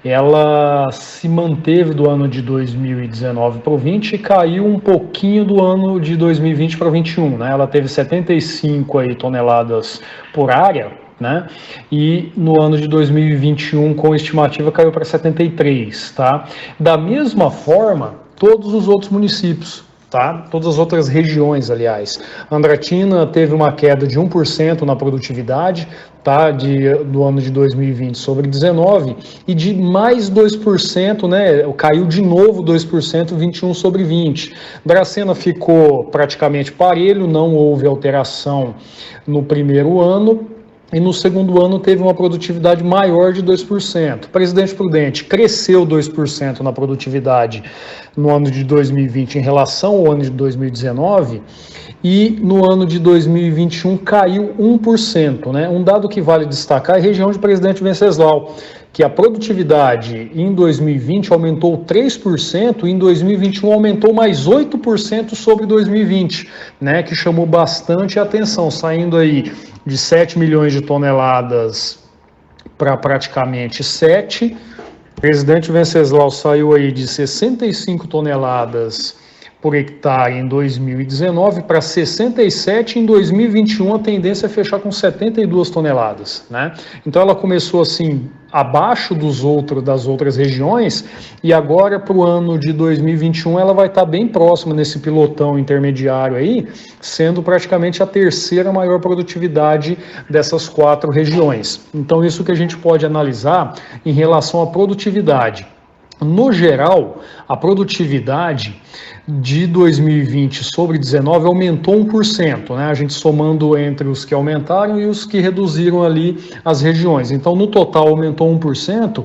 ela se manteve do ano de 2019 para o 20 e caiu um pouquinho do ano de 2020 para 21. Né? Ela teve 75 aí, toneladas por área, né? E no ano de 2021, com estimativa, caiu para 73. Tá? Da mesma forma, todos os outros municípios. Tá? Todas as outras regiões, aliás. Andradina teve uma queda de 1% na produtividade, tá? Do ano de 2020 sobre 19, e de mais 2%, né? Caiu de novo 2%, 21 sobre 20. Dracena ficou praticamente parelho, não houve alteração no primeiro ano, e no segundo ano teve uma produtividade maior de 2%. Presidente Prudente cresceu 2% na produtividade no ano de 2020 em relação ao ano de 2019, e no ano de 2021 caiu 1%. Né? Um dado que vale destacar é a região de Presidente Venceslau, que a produtividade em 2020 aumentou 3% e em 2021 aumentou mais 8% sobre 2020, né? Que chamou bastante atenção, saindo aí de 7 milhões de toneladas para praticamente 7. Presidente Venceslau saiu aí de 65 toneladas por hectare em 2019 para 67 em 2021, a tendência é fechar com 72 toneladas, né? Então ela começou assim abaixo das outras regiões, e agora para o ano de 2021 ela vai estar bem próxima nesse pilotão intermediário aí, sendo praticamente a terceira maior produtividade dessas 4 regiões. Então isso que a gente pode analisar em relação à produtividade. No geral, a produtividade de 2020 sobre 19 aumentou 1%, né? A gente somando entre os que aumentaram e os que reduziram ali as regiões. Então, no total, aumentou 1%,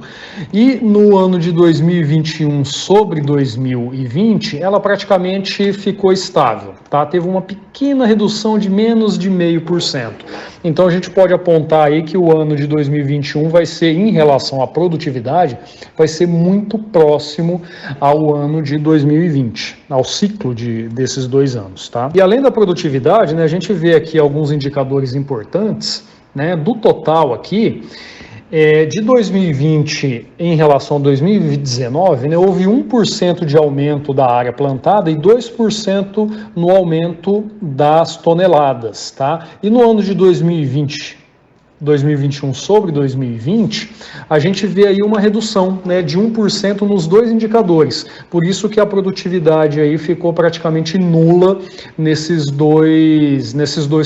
e no ano de 2021 sobre 2020, ela praticamente ficou estável, tá? Teve uma pequena redução de menos de 0,5%. Então, a gente pode apontar aí que o ano de 2021 vai ser, em relação à produtividade, vai ser muito próximo ao ano de 2020, ao ciclo desses 2 anos, tá? E além da produtividade, né, a gente vê aqui alguns indicadores importantes, né, do total aqui, de 2020 em relação a 2019, né, houve 1% de aumento da área plantada e 2% no aumento das toneladas, tá? E no ano de 2021 sobre 2020, a gente vê aí uma redução, né, de 1% nos 2 indicadores. Por isso que a produtividade aí ficou praticamente nula nesses dois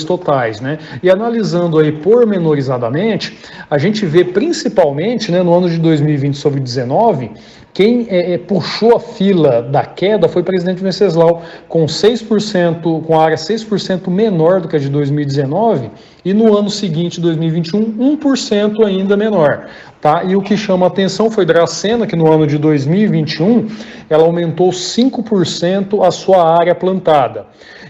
totais, né? E analisando aí pormenorizadamente, a gente vê principalmente, né, no ano de 2020 sobre 19, quem puxou a fila da queda foi o presidente Venceslau, com 6%, com a área 6% menor do que a de 2019, e no ano seguinte, 2021, 1% ainda menor. Tá? E o que chama a atenção foi Dracena, que no ano de 2021, ela aumentou 5% a sua área plantada.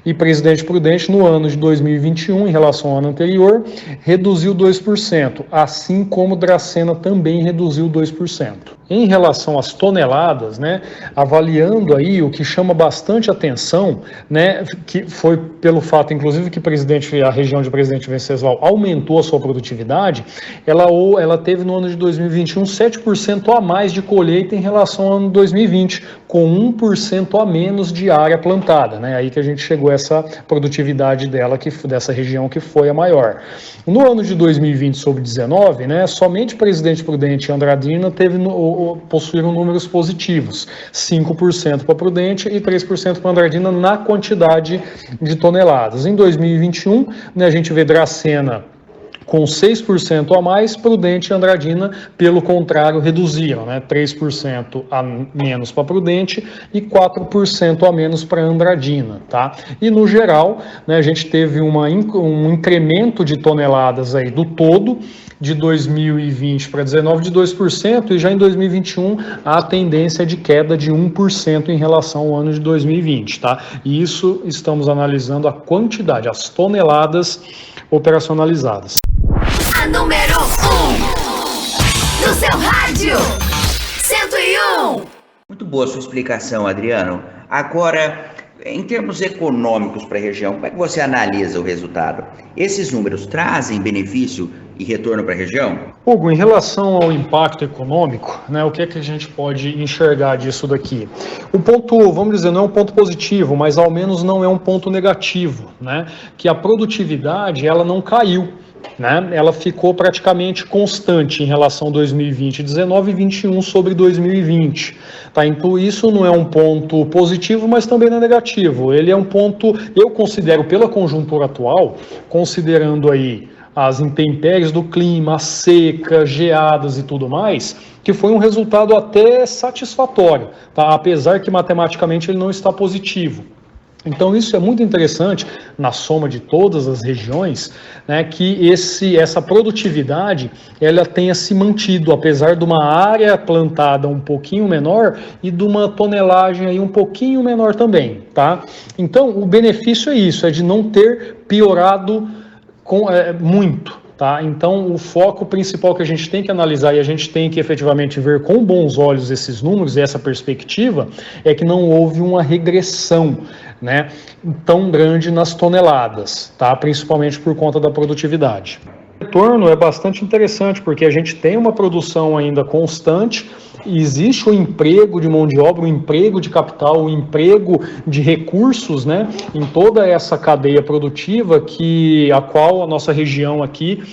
E Presidente Prudente, no ano de 2021, em relação ao ano anterior, reduziu 2%, assim como Dracena também reduziu 2%. Em relação às toneladas, né, avaliando aí o que chama bastante atenção, né, que foi pelo fato, inclusive, que a região de Presidente Venceslau aumentou a sua produtividade, ela teve no ano de 2021 7% a mais de colheita em relação ao ano de 2020, com 1% a menos de área plantada, né, aí que a gente chegou a essa produtividade dessa região que foi a maior. No ano de 2020 sobre 19, né, somente Presidente Prudente e Andradina possuíram números positivos, 5% para Prudente e 3% para Andradina na quantidade de toneladas. Em 2021, né, a gente vê Dracena com 6% a mais, Prudente e Andradina, pelo contrário, reduziram, né? 3% a menos para Prudente e 4% a menos para Andradina, tá? E no geral, né, a gente teve um incremento de toneladas aí do todo, de 2020 para 19 de 2%, e já em 2021 a tendência é de queda de 1% em relação ao ano de 2020, tá? E isso estamos analisando a quantidade, as toneladas operacionalizadas.
A número 1 no seu rádio 101.
Muito boa a sua explicação, Adriano. Agora, em termos econômicos para a região, como é que você analisa o resultado? Esses números trazem benefício e retorno para a região?
Hugo, em relação ao impacto econômico, né, o que é que a gente pode enxergar disso daqui? O ponto, vamos dizer, não é um ponto positivo, mas ao menos não é um ponto negativo, né? Que a produtividade, ela não caiu, né? Ela ficou praticamente constante em relação a 2020, 19 e 21 sobre 2020. Tá? Então isso não é um ponto positivo, mas também não é negativo. Ele é um ponto, eu considero, pela conjuntura atual, considerando aí as intempéries do clima, a seca, geadas e tudo mais, que foi um resultado até satisfatório, tá? Apesar que matematicamente ele não está positivo. Então isso é muito interessante na soma de todas as regiões, né, que essa produtividade ela tenha se mantido, apesar de uma área plantada um pouquinho menor e de uma tonelagem aí um pouquinho menor também, tá? Então o benefício é isso, é de não ter piorado muito. Tá? Então, o foco principal que a gente tem que analisar e a gente tem que efetivamente ver com bons olhos esses números e essa perspectiva é que não houve uma regressão, né, tão grande nas toneladas, tá? Principalmente por conta da produtividade. O retorno é bastante interessante porque a gente tem uma produção ainda constante, existe o emprego de mão de obra, o emprego de capital, o emprego de recursos, né, em toda essa cadeia produtiva a qual a nossa região aqui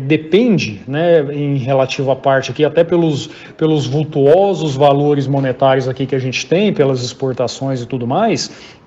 depende, né, em relativa parte aqui, até pelos vultuosos valores monetários aqui que a gente tem, pelas exportações e tudo mais.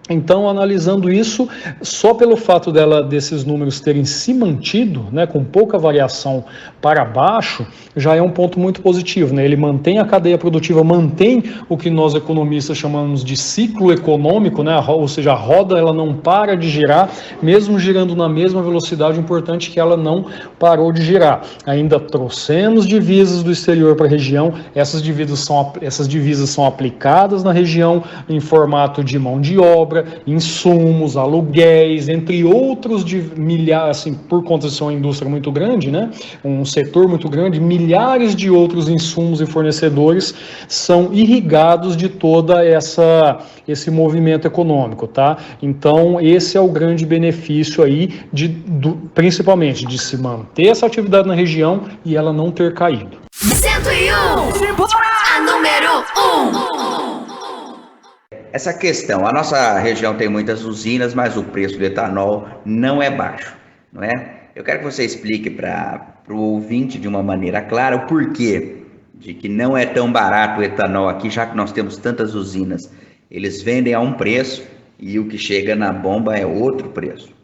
Então, analisando isso, só pelo fato desses números terem se mantido, né, com pouca variação para baixo, já é um ponto muito positivo, né? Ele mantém a cadeia produtiva, mantém o que nós economistas chamamos de ciclo econômico, né? Ou seja, a roda ela não para de girar, mesmo girando na mesma velocidade, o importante é que ela não parou de girar. Ainda trouxemos divisas do exterior para a região, essas divisas são aplicadas na região em formato de mão de obra, insumos, aluguéis, entre outros de milhares, assim, por conta de ser uma indústria muito grande, né, um setor muito grande, milhares de outros insumos e fornecedores são irrigados de toda esse movimento econômico, tá? Então, esse é o grande benefício aí, principalmente de se manter essa atividade na região e ela não ter caído.
101, a número 1.
Essa questão, a nossa região tem muitas usinas, mas o preço do etanol não é baixo, não é? Eu quero que você explique para o ouvinte de uma maneira clara o porquê de que não é tão barato o etanol aqui, já que nós temos tantas usinas. Eles vendem a um preço e o que chega na bomba é outro preço.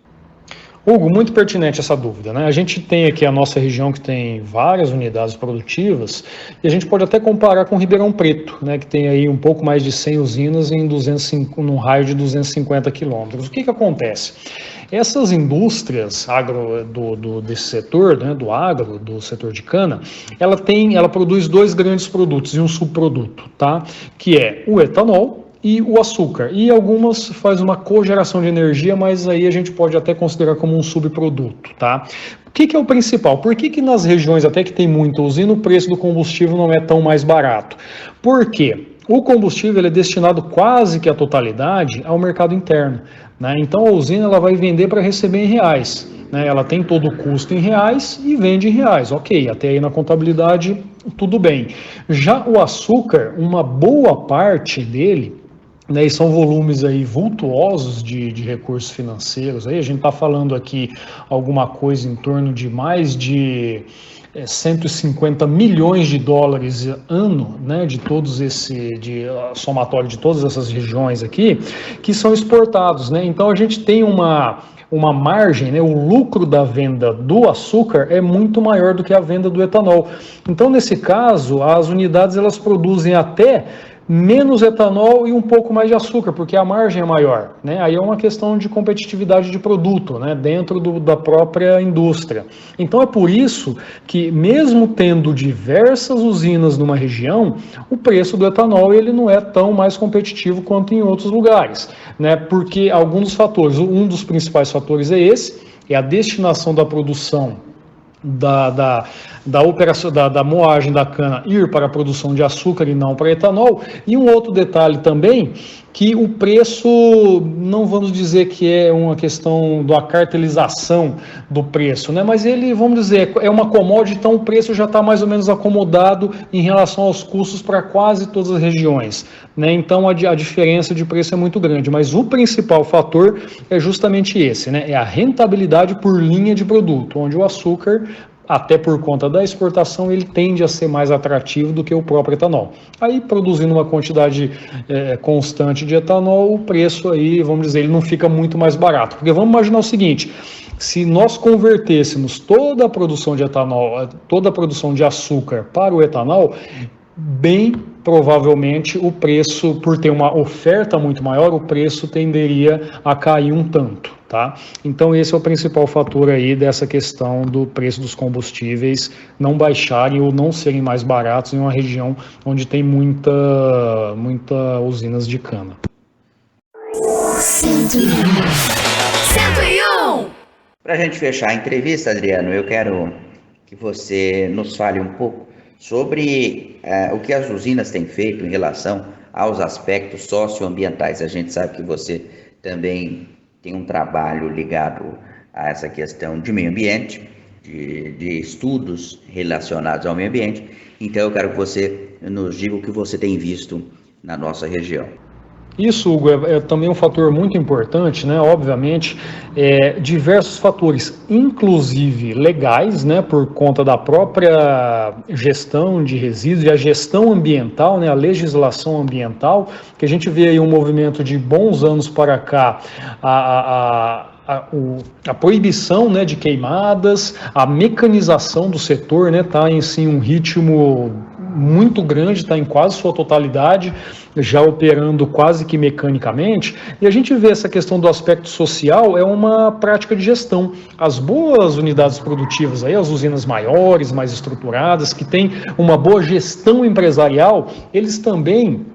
Hugo, muito pertinente essa dúvida, né? A gente tem aqui a nossa região que tem várias unidades produtivas e a gente pode até comparar com Ribeirão Preto, né? Que tem aí um pouco mais de 100 usinas num raio de 250 quilômetros. O que acontece? Essas indústrias desse setor, né, do agro, do setor de cana, ela produz dois grandes produtos e um subproduto, tá? Que é o etanol e o açúcar, e algumas faz uma cogeração de energia, mas aí a gente pode até considerar como um subproduto, tá? O que é o principal? Por que nas regiões até que tem muita usina o preço do combustível não é tão mais barato? Por quê? O combustível ele é destinado quase que a totalidade ao mercado interno, né? Então a usina ela vai vender para receber em reais, né? Ela tem todo o custo em reais e vende em reais, ok, até aí na contabilidade tudo bem. Já o açúcar, uma boa parte dele, né, e são volumes aí vultuosos de recursos financeiros, aí a gente está falando aqui alguma coisa em torno de mais de 150 milhões de dólares ano, né, somatório de todas essas regiões aqui, que são exportados, né? Então a gente tem uma margem, né, o lucro da venda do açúcar é muito maior do que a venda do etanol. Então nesse caso as unidades elas produzem até menos etanol e um pouco mais de açúcar, porque a margem é maior, né? Aí é uma questão de competitividade de produto, né, dentro da própria indústria. Então é por isso que, mesmo tendo diversas usinas numa região, o preço do etanol ele não é tão mais competitivo quanto em outros lugares, né? Porque alguns dos fatores, um dos principais fatores é a destinação da produção da moagem da cana ir para a produção de açúcar e não para etanol. E um outro detalhe também, que o preço, não vamos dizer que é uma questão da cartelização do preço, né? Mas ele, vamos dizer, é uma commodity, então o preço já está mais ou menos acomodado em relação aos custos para quase todas as regiões, né? Então a diferença de preço é muito grande, mas o principal fator é justamente esse, né? É a rentabilidade por linha de produto, onde o açúcar, até por conta da exportação, ele tende a ser mais atrativo do que o próprio etanol. Aí, produzindo uma quantidade constante de etanol, o preço aí, vamos dizer, ele não fica muito mais barato. Porque vamos imaginar o seguinte, se nós convertêssemos toda a produção de etanol, toda a produção de açúcar para o etanol, bem provavelmente o preço, por ter uma oferta muito maior, o preço tenderia a cair um tanto, tá? Então esse é o principal fator aí dessa questão do preço dos combustíveis não baixarem ou não serem mais baratos em uma região onde tem muita usinas de cana.
101.
Para a gente fechar a entrevista, Adriano, eu quero que você nos fale um pouco sobre o que as usinas têm feito em relação aos aspectos socioambientais. A gente sabe que você também tem um trabalho ligado a essa questão de meio ambiente, de estudos relacionados ao meio ambiente. Então eu quero que você nos diga o que você tem visto na nossa região.
Isso, Hugo, é também um fator muito importante, né? Obviamente, diversos fatores, inclusive legais, né? Por conta da própria gestão de resíduos e a gestão ambiental, né? A legislação ambiental, que a gente vê aí um movimento de bons anos para cá, a proibição, né, de queimadas, a mecanização do setor, né, tá em sim um ritmo muito grande, está em quase sua totalidade, já operando quase que mecanicamente, e a gente vê essa questão do aspecto social, é uma prática de gestão. As boas unidades produtivas, aí, as usinas maiores, mais estruturadas, que têm uma boa gestão empresarial, eles também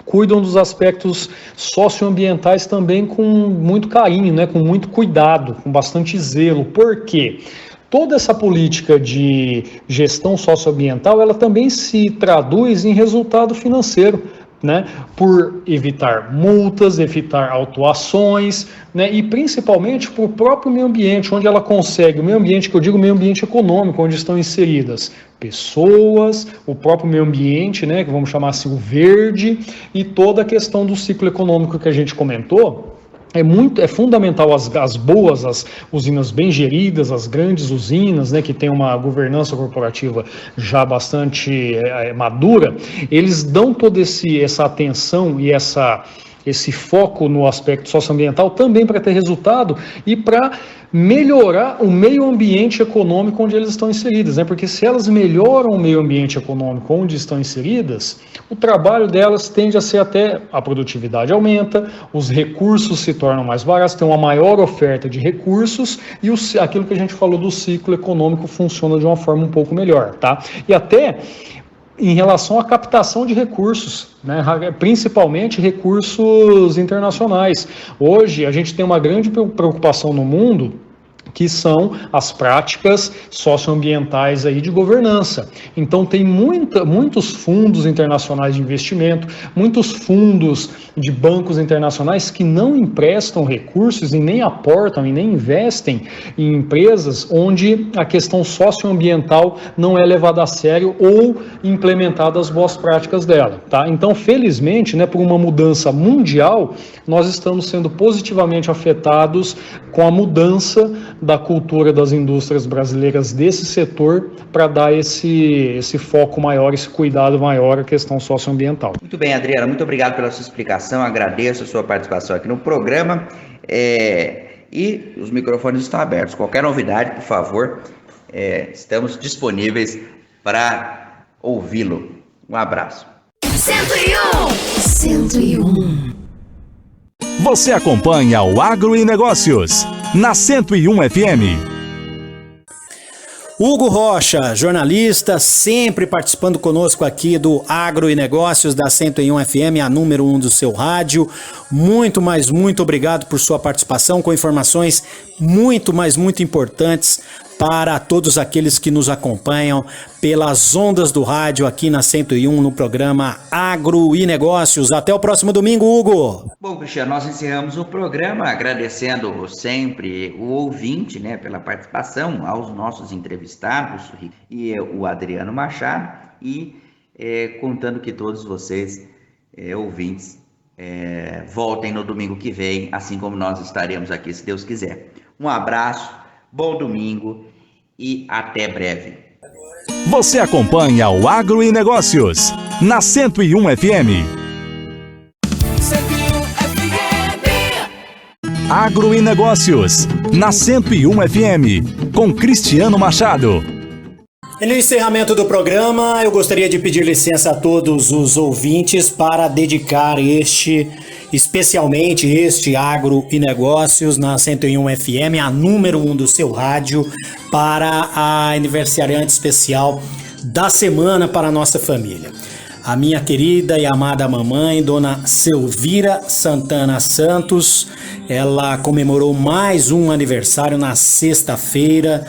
cuidam dos aspectos socioambientais também com muito carinho, né, com muito cuidado, com bastante zelo. Por quê? Toda essa política de gestão socioambiental, ela também se traduz em resultado financeiro, né, por evitar multas, evitar autuações, né, e principalmente para o próprio meio ambiente, onde ela consegue, o meio ambiente que eu digo, meio ambiente econômico, onde estão inseridas pessoas, o próprio meio ambiente, né, que vamos chamar assim o verde, e toda a questão do ciclo econômico que a gente comentou. É fundamental as boas, as usinas bem geridas, as grandes usinas, né, que tem uma governança corporativa já bastante madura, eles dão toda essa atenção e esse foco no aspecto socioambiental também para ter resultado e para melhorar o meio ambiente econômico onde eles estão inseridas, né? Porque se elas melhoram o meio ambiente econômico onde estão inseridas, o trabalho delas tende a ser até, a produtividade aumenta, os recursos se tornam mais baratos, tem uma maior oferta de recursos e aquilo que a gente falou do ciclo econômico funciona de uma forma um pouco melhor, tá? E até em relação à captação de recursos, né, principalmente recursos internacionais. Hoje a gente tem uma grande preocupação no mundo, que são as práticas socioambientais aí de governança. Então tem muitos fundos internacionais de investimento, muitos fundos de bancos internacionais que não emprestam recursos e nem aportam e nem investem em empresas onde a questão socioambiental não é levada a sério ou implementada as boas práticas dela, tá? Então, felizmente, né, por uma mudança mundial, nós estamos sendo positivamente afetados com a mudança da cultura das indústrias brasileiras desse setor para dar esse foco maior, esse cuidado maior à questão socioambiental.
Muito bem, Adriana, muito obrigado pela sua explicação, agradeço a sua participação aqui no programa e os microfones estão abertos. Qualquer novidade, por favor, estamos disponíveis para ouvi-lo. Um abraço.
101.
Você acompanha o Agro e Negócios, na 101 FM.
Hugo Rocha, jornalista, sempre participando conosco aqui do Agro e Negócios da 101 FM, a número 1 do seu rádio. Muito obrigado por sua participação com informações muito importantes para todos aqueles que nos acompanham pelas ondas do rádio aqui na 101 no programa Agro e Negócios. Até o próximo domingo, Hugo.
Bom, Cristiano, nós encerramos o programa agradecendo sempre o ouvinte, né, pela participação, aos nossos entrevistados e o Adriano Machado e contando que todos vocês, ouvintes, voltem no domingo que vem, assim como nós estaremos aqui, se Deus quiser. Um abraço, bom domingo e até breve.
Você acompanha o Agro e Negócios, na 101 FM. Agro e Negócios, na 101 FM, com Cristiano Machado.
E no encerramento do programa, eu gostaria de pedir licença a todos os ouvintes para dedicar especialmente este Agro e Negócios na 101 FM, a número 1 do seu rádio, para a aniversariante especial da semana para a nossa família. A minha querida e amada mamãe, Dona Selvira Santana Santos, ela comemorou mais um aniversário na sexta-feira.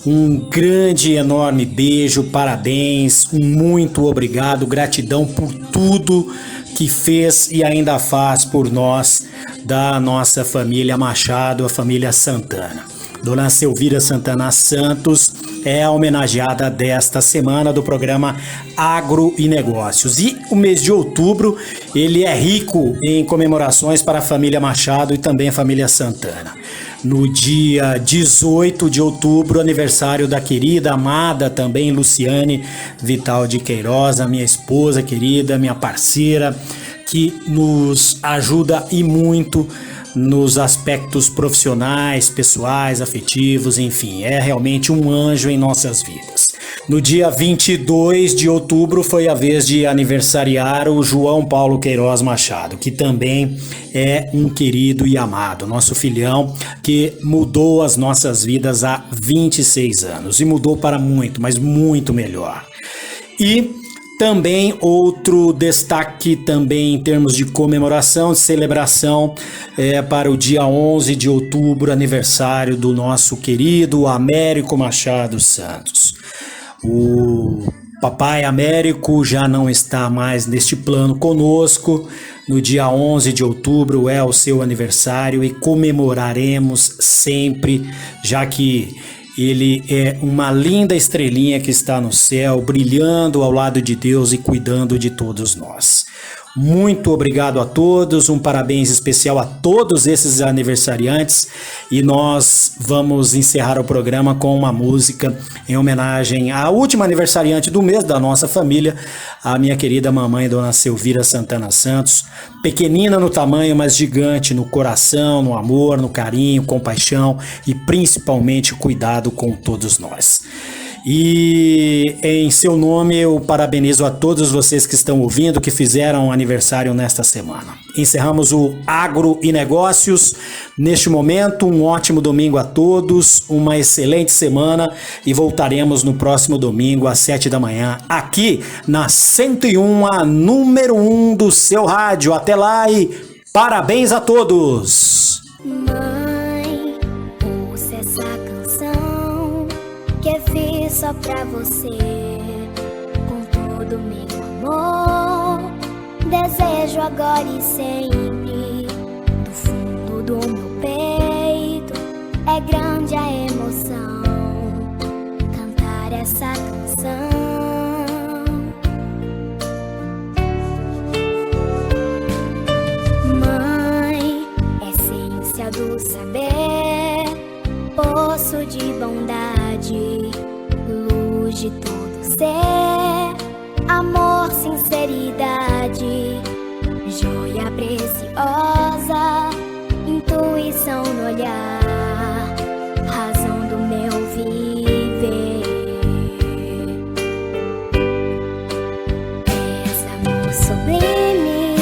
Um grande, enorme beijo, parabéns, muito obrigado, gratidão por tudo que fez e ainda faz por nós, da nossa família Machado, a família Santana. Dona Selvira Santana Santos é a homenageada desta semana do programa Agro e Negócios. E o mês de outubro, ele é rico em comemorações para a família Machado e também a família Santana. No dia 18 de outubro, aniversário da querida, amada também Luciane Vital de Queiroz, a minha esposa querida, minha parceira, que nos ajuda e muito nos aspectos profissionais, pessoais, afetivos, enfim, é realmente um anjo em nossas vidas. No dia 22 de outubro foi a vez de aniversariar o João Paulo Queiroz Machado, que também é um querido e amado, nosso filhão, que mudou as nossas vidas há 26 anos, e mudou para muito, mas muito melhor. E também outro destaque também em termos de comemoração, de celebração, para o dia 11 de outubro, aniversário do nosso querido Américo Machado Santos. O papai Américo já não está mais neste plano conosco. No dia 11 de outubro é o seu aniversário e comemoraremos sempre, já que ele é uma linda estrelinha que está no céu, brilhando ao lado de Deus e cuidando de todos nós. Muito obrigado a todos, um parabéns especial a todos esses aniversariantes, e nós vamos encerrar o programa com uma música em homenagem à última aniversariante do mês da nossa família, a minha querida mamãe, Dona Selvira Santana Santos, pequenina no tamanho, mas gigante no coração, no amor, no carinho, compaixão e principalmente cuidado com todos nós. E em seu nome eu parabenizo a todos vocês que estão ouvindo, que fizeram aniversário nesta semana. Encerramos o Agro e Negócios neste momento. Um ótimo domingo a todos, uma excelente semana, e voltaremos no próximo domingo às 7 da manhã aqui na 101, a número 1 do seu rádio. Até lá e parabéns a todos!
Mãe, ouça essa canção que fiz só pra você, com todo meu amor. Desejo agora e sempre, do fundo do meu peito, é grande a emoção, cantar essa canção. Mãe, essência do saber, poço de bondade, luz de todo ser, amor, sinceridade, joia preciosa, intuição no olhar, razão do meu viver. És amor sublime,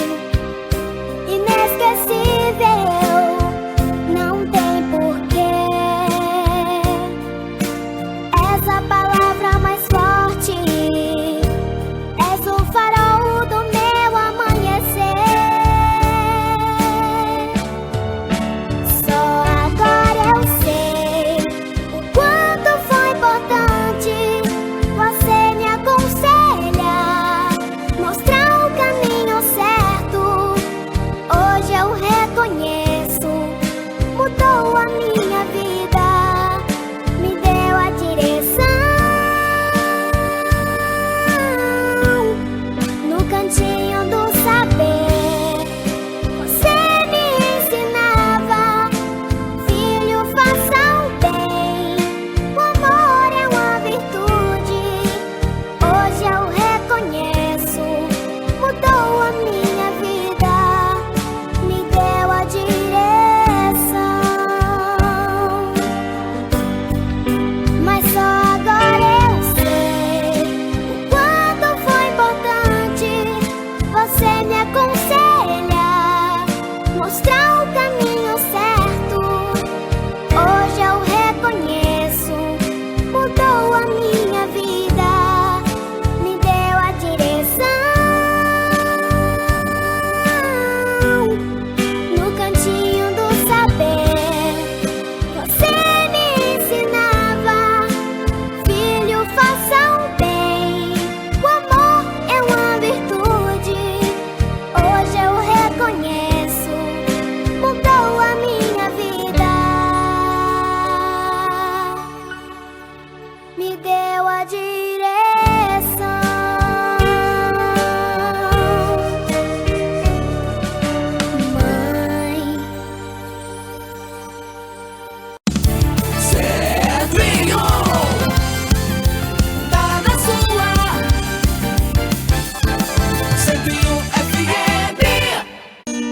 inesquecível, não tem porquê. És a palavra mais forte, és o farol do meu amanhecer. Só agora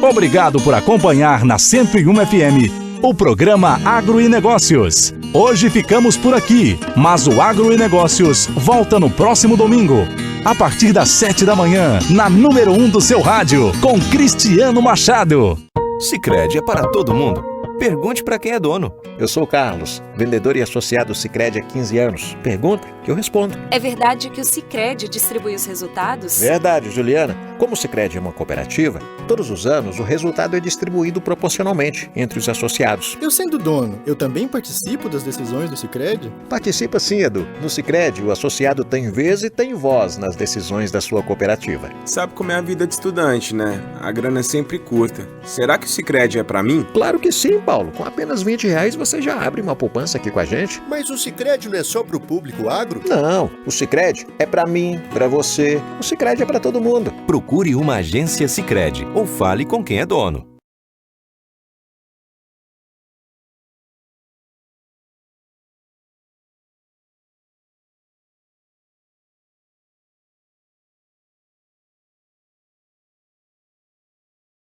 Obrigado por acompanhar na 101 FM o programa Agro e Negócios. Hoje ficamos por aqui, mas o Agro e Negócios volta no próximo domingo, a partir das 7 da manhã, na número 1 do seu rádio, com Cristiano Machado.
Sicredi é para todo mundo. Pergunte para quem é dono. Eu sou o Carlos, vendedor e associado Sicredi há 15 anos. Pergunta que eu respondo.
É verdade que o Sicredi distribui os resultados?
Verdade, Juliana. Como o Sicredi é uma cooperativa, todos os anos o resultado é distribuído proporcionalmente entre os associados.
Eu sendo dono, eu também participo das decisões do Sicredi?
Participa sim, Edu. No Sicredi, o associado tem vez e tem voz nas decisões da sua cooperativa.
Sabe como é a vida de estudante, né? A grana é sempre curta. Será que o Sicredi é para mim?
Claro que sim, Paulo. Com apenas R$20 você já abre uma poupança aqui com a gente.
Mas o Sicredi não é só para o público agro?
Não, o Sicredi é para mim, para você. O Sicredi é para todo mundo.
Procure uma agência Sicredi ou fale com quem é dono.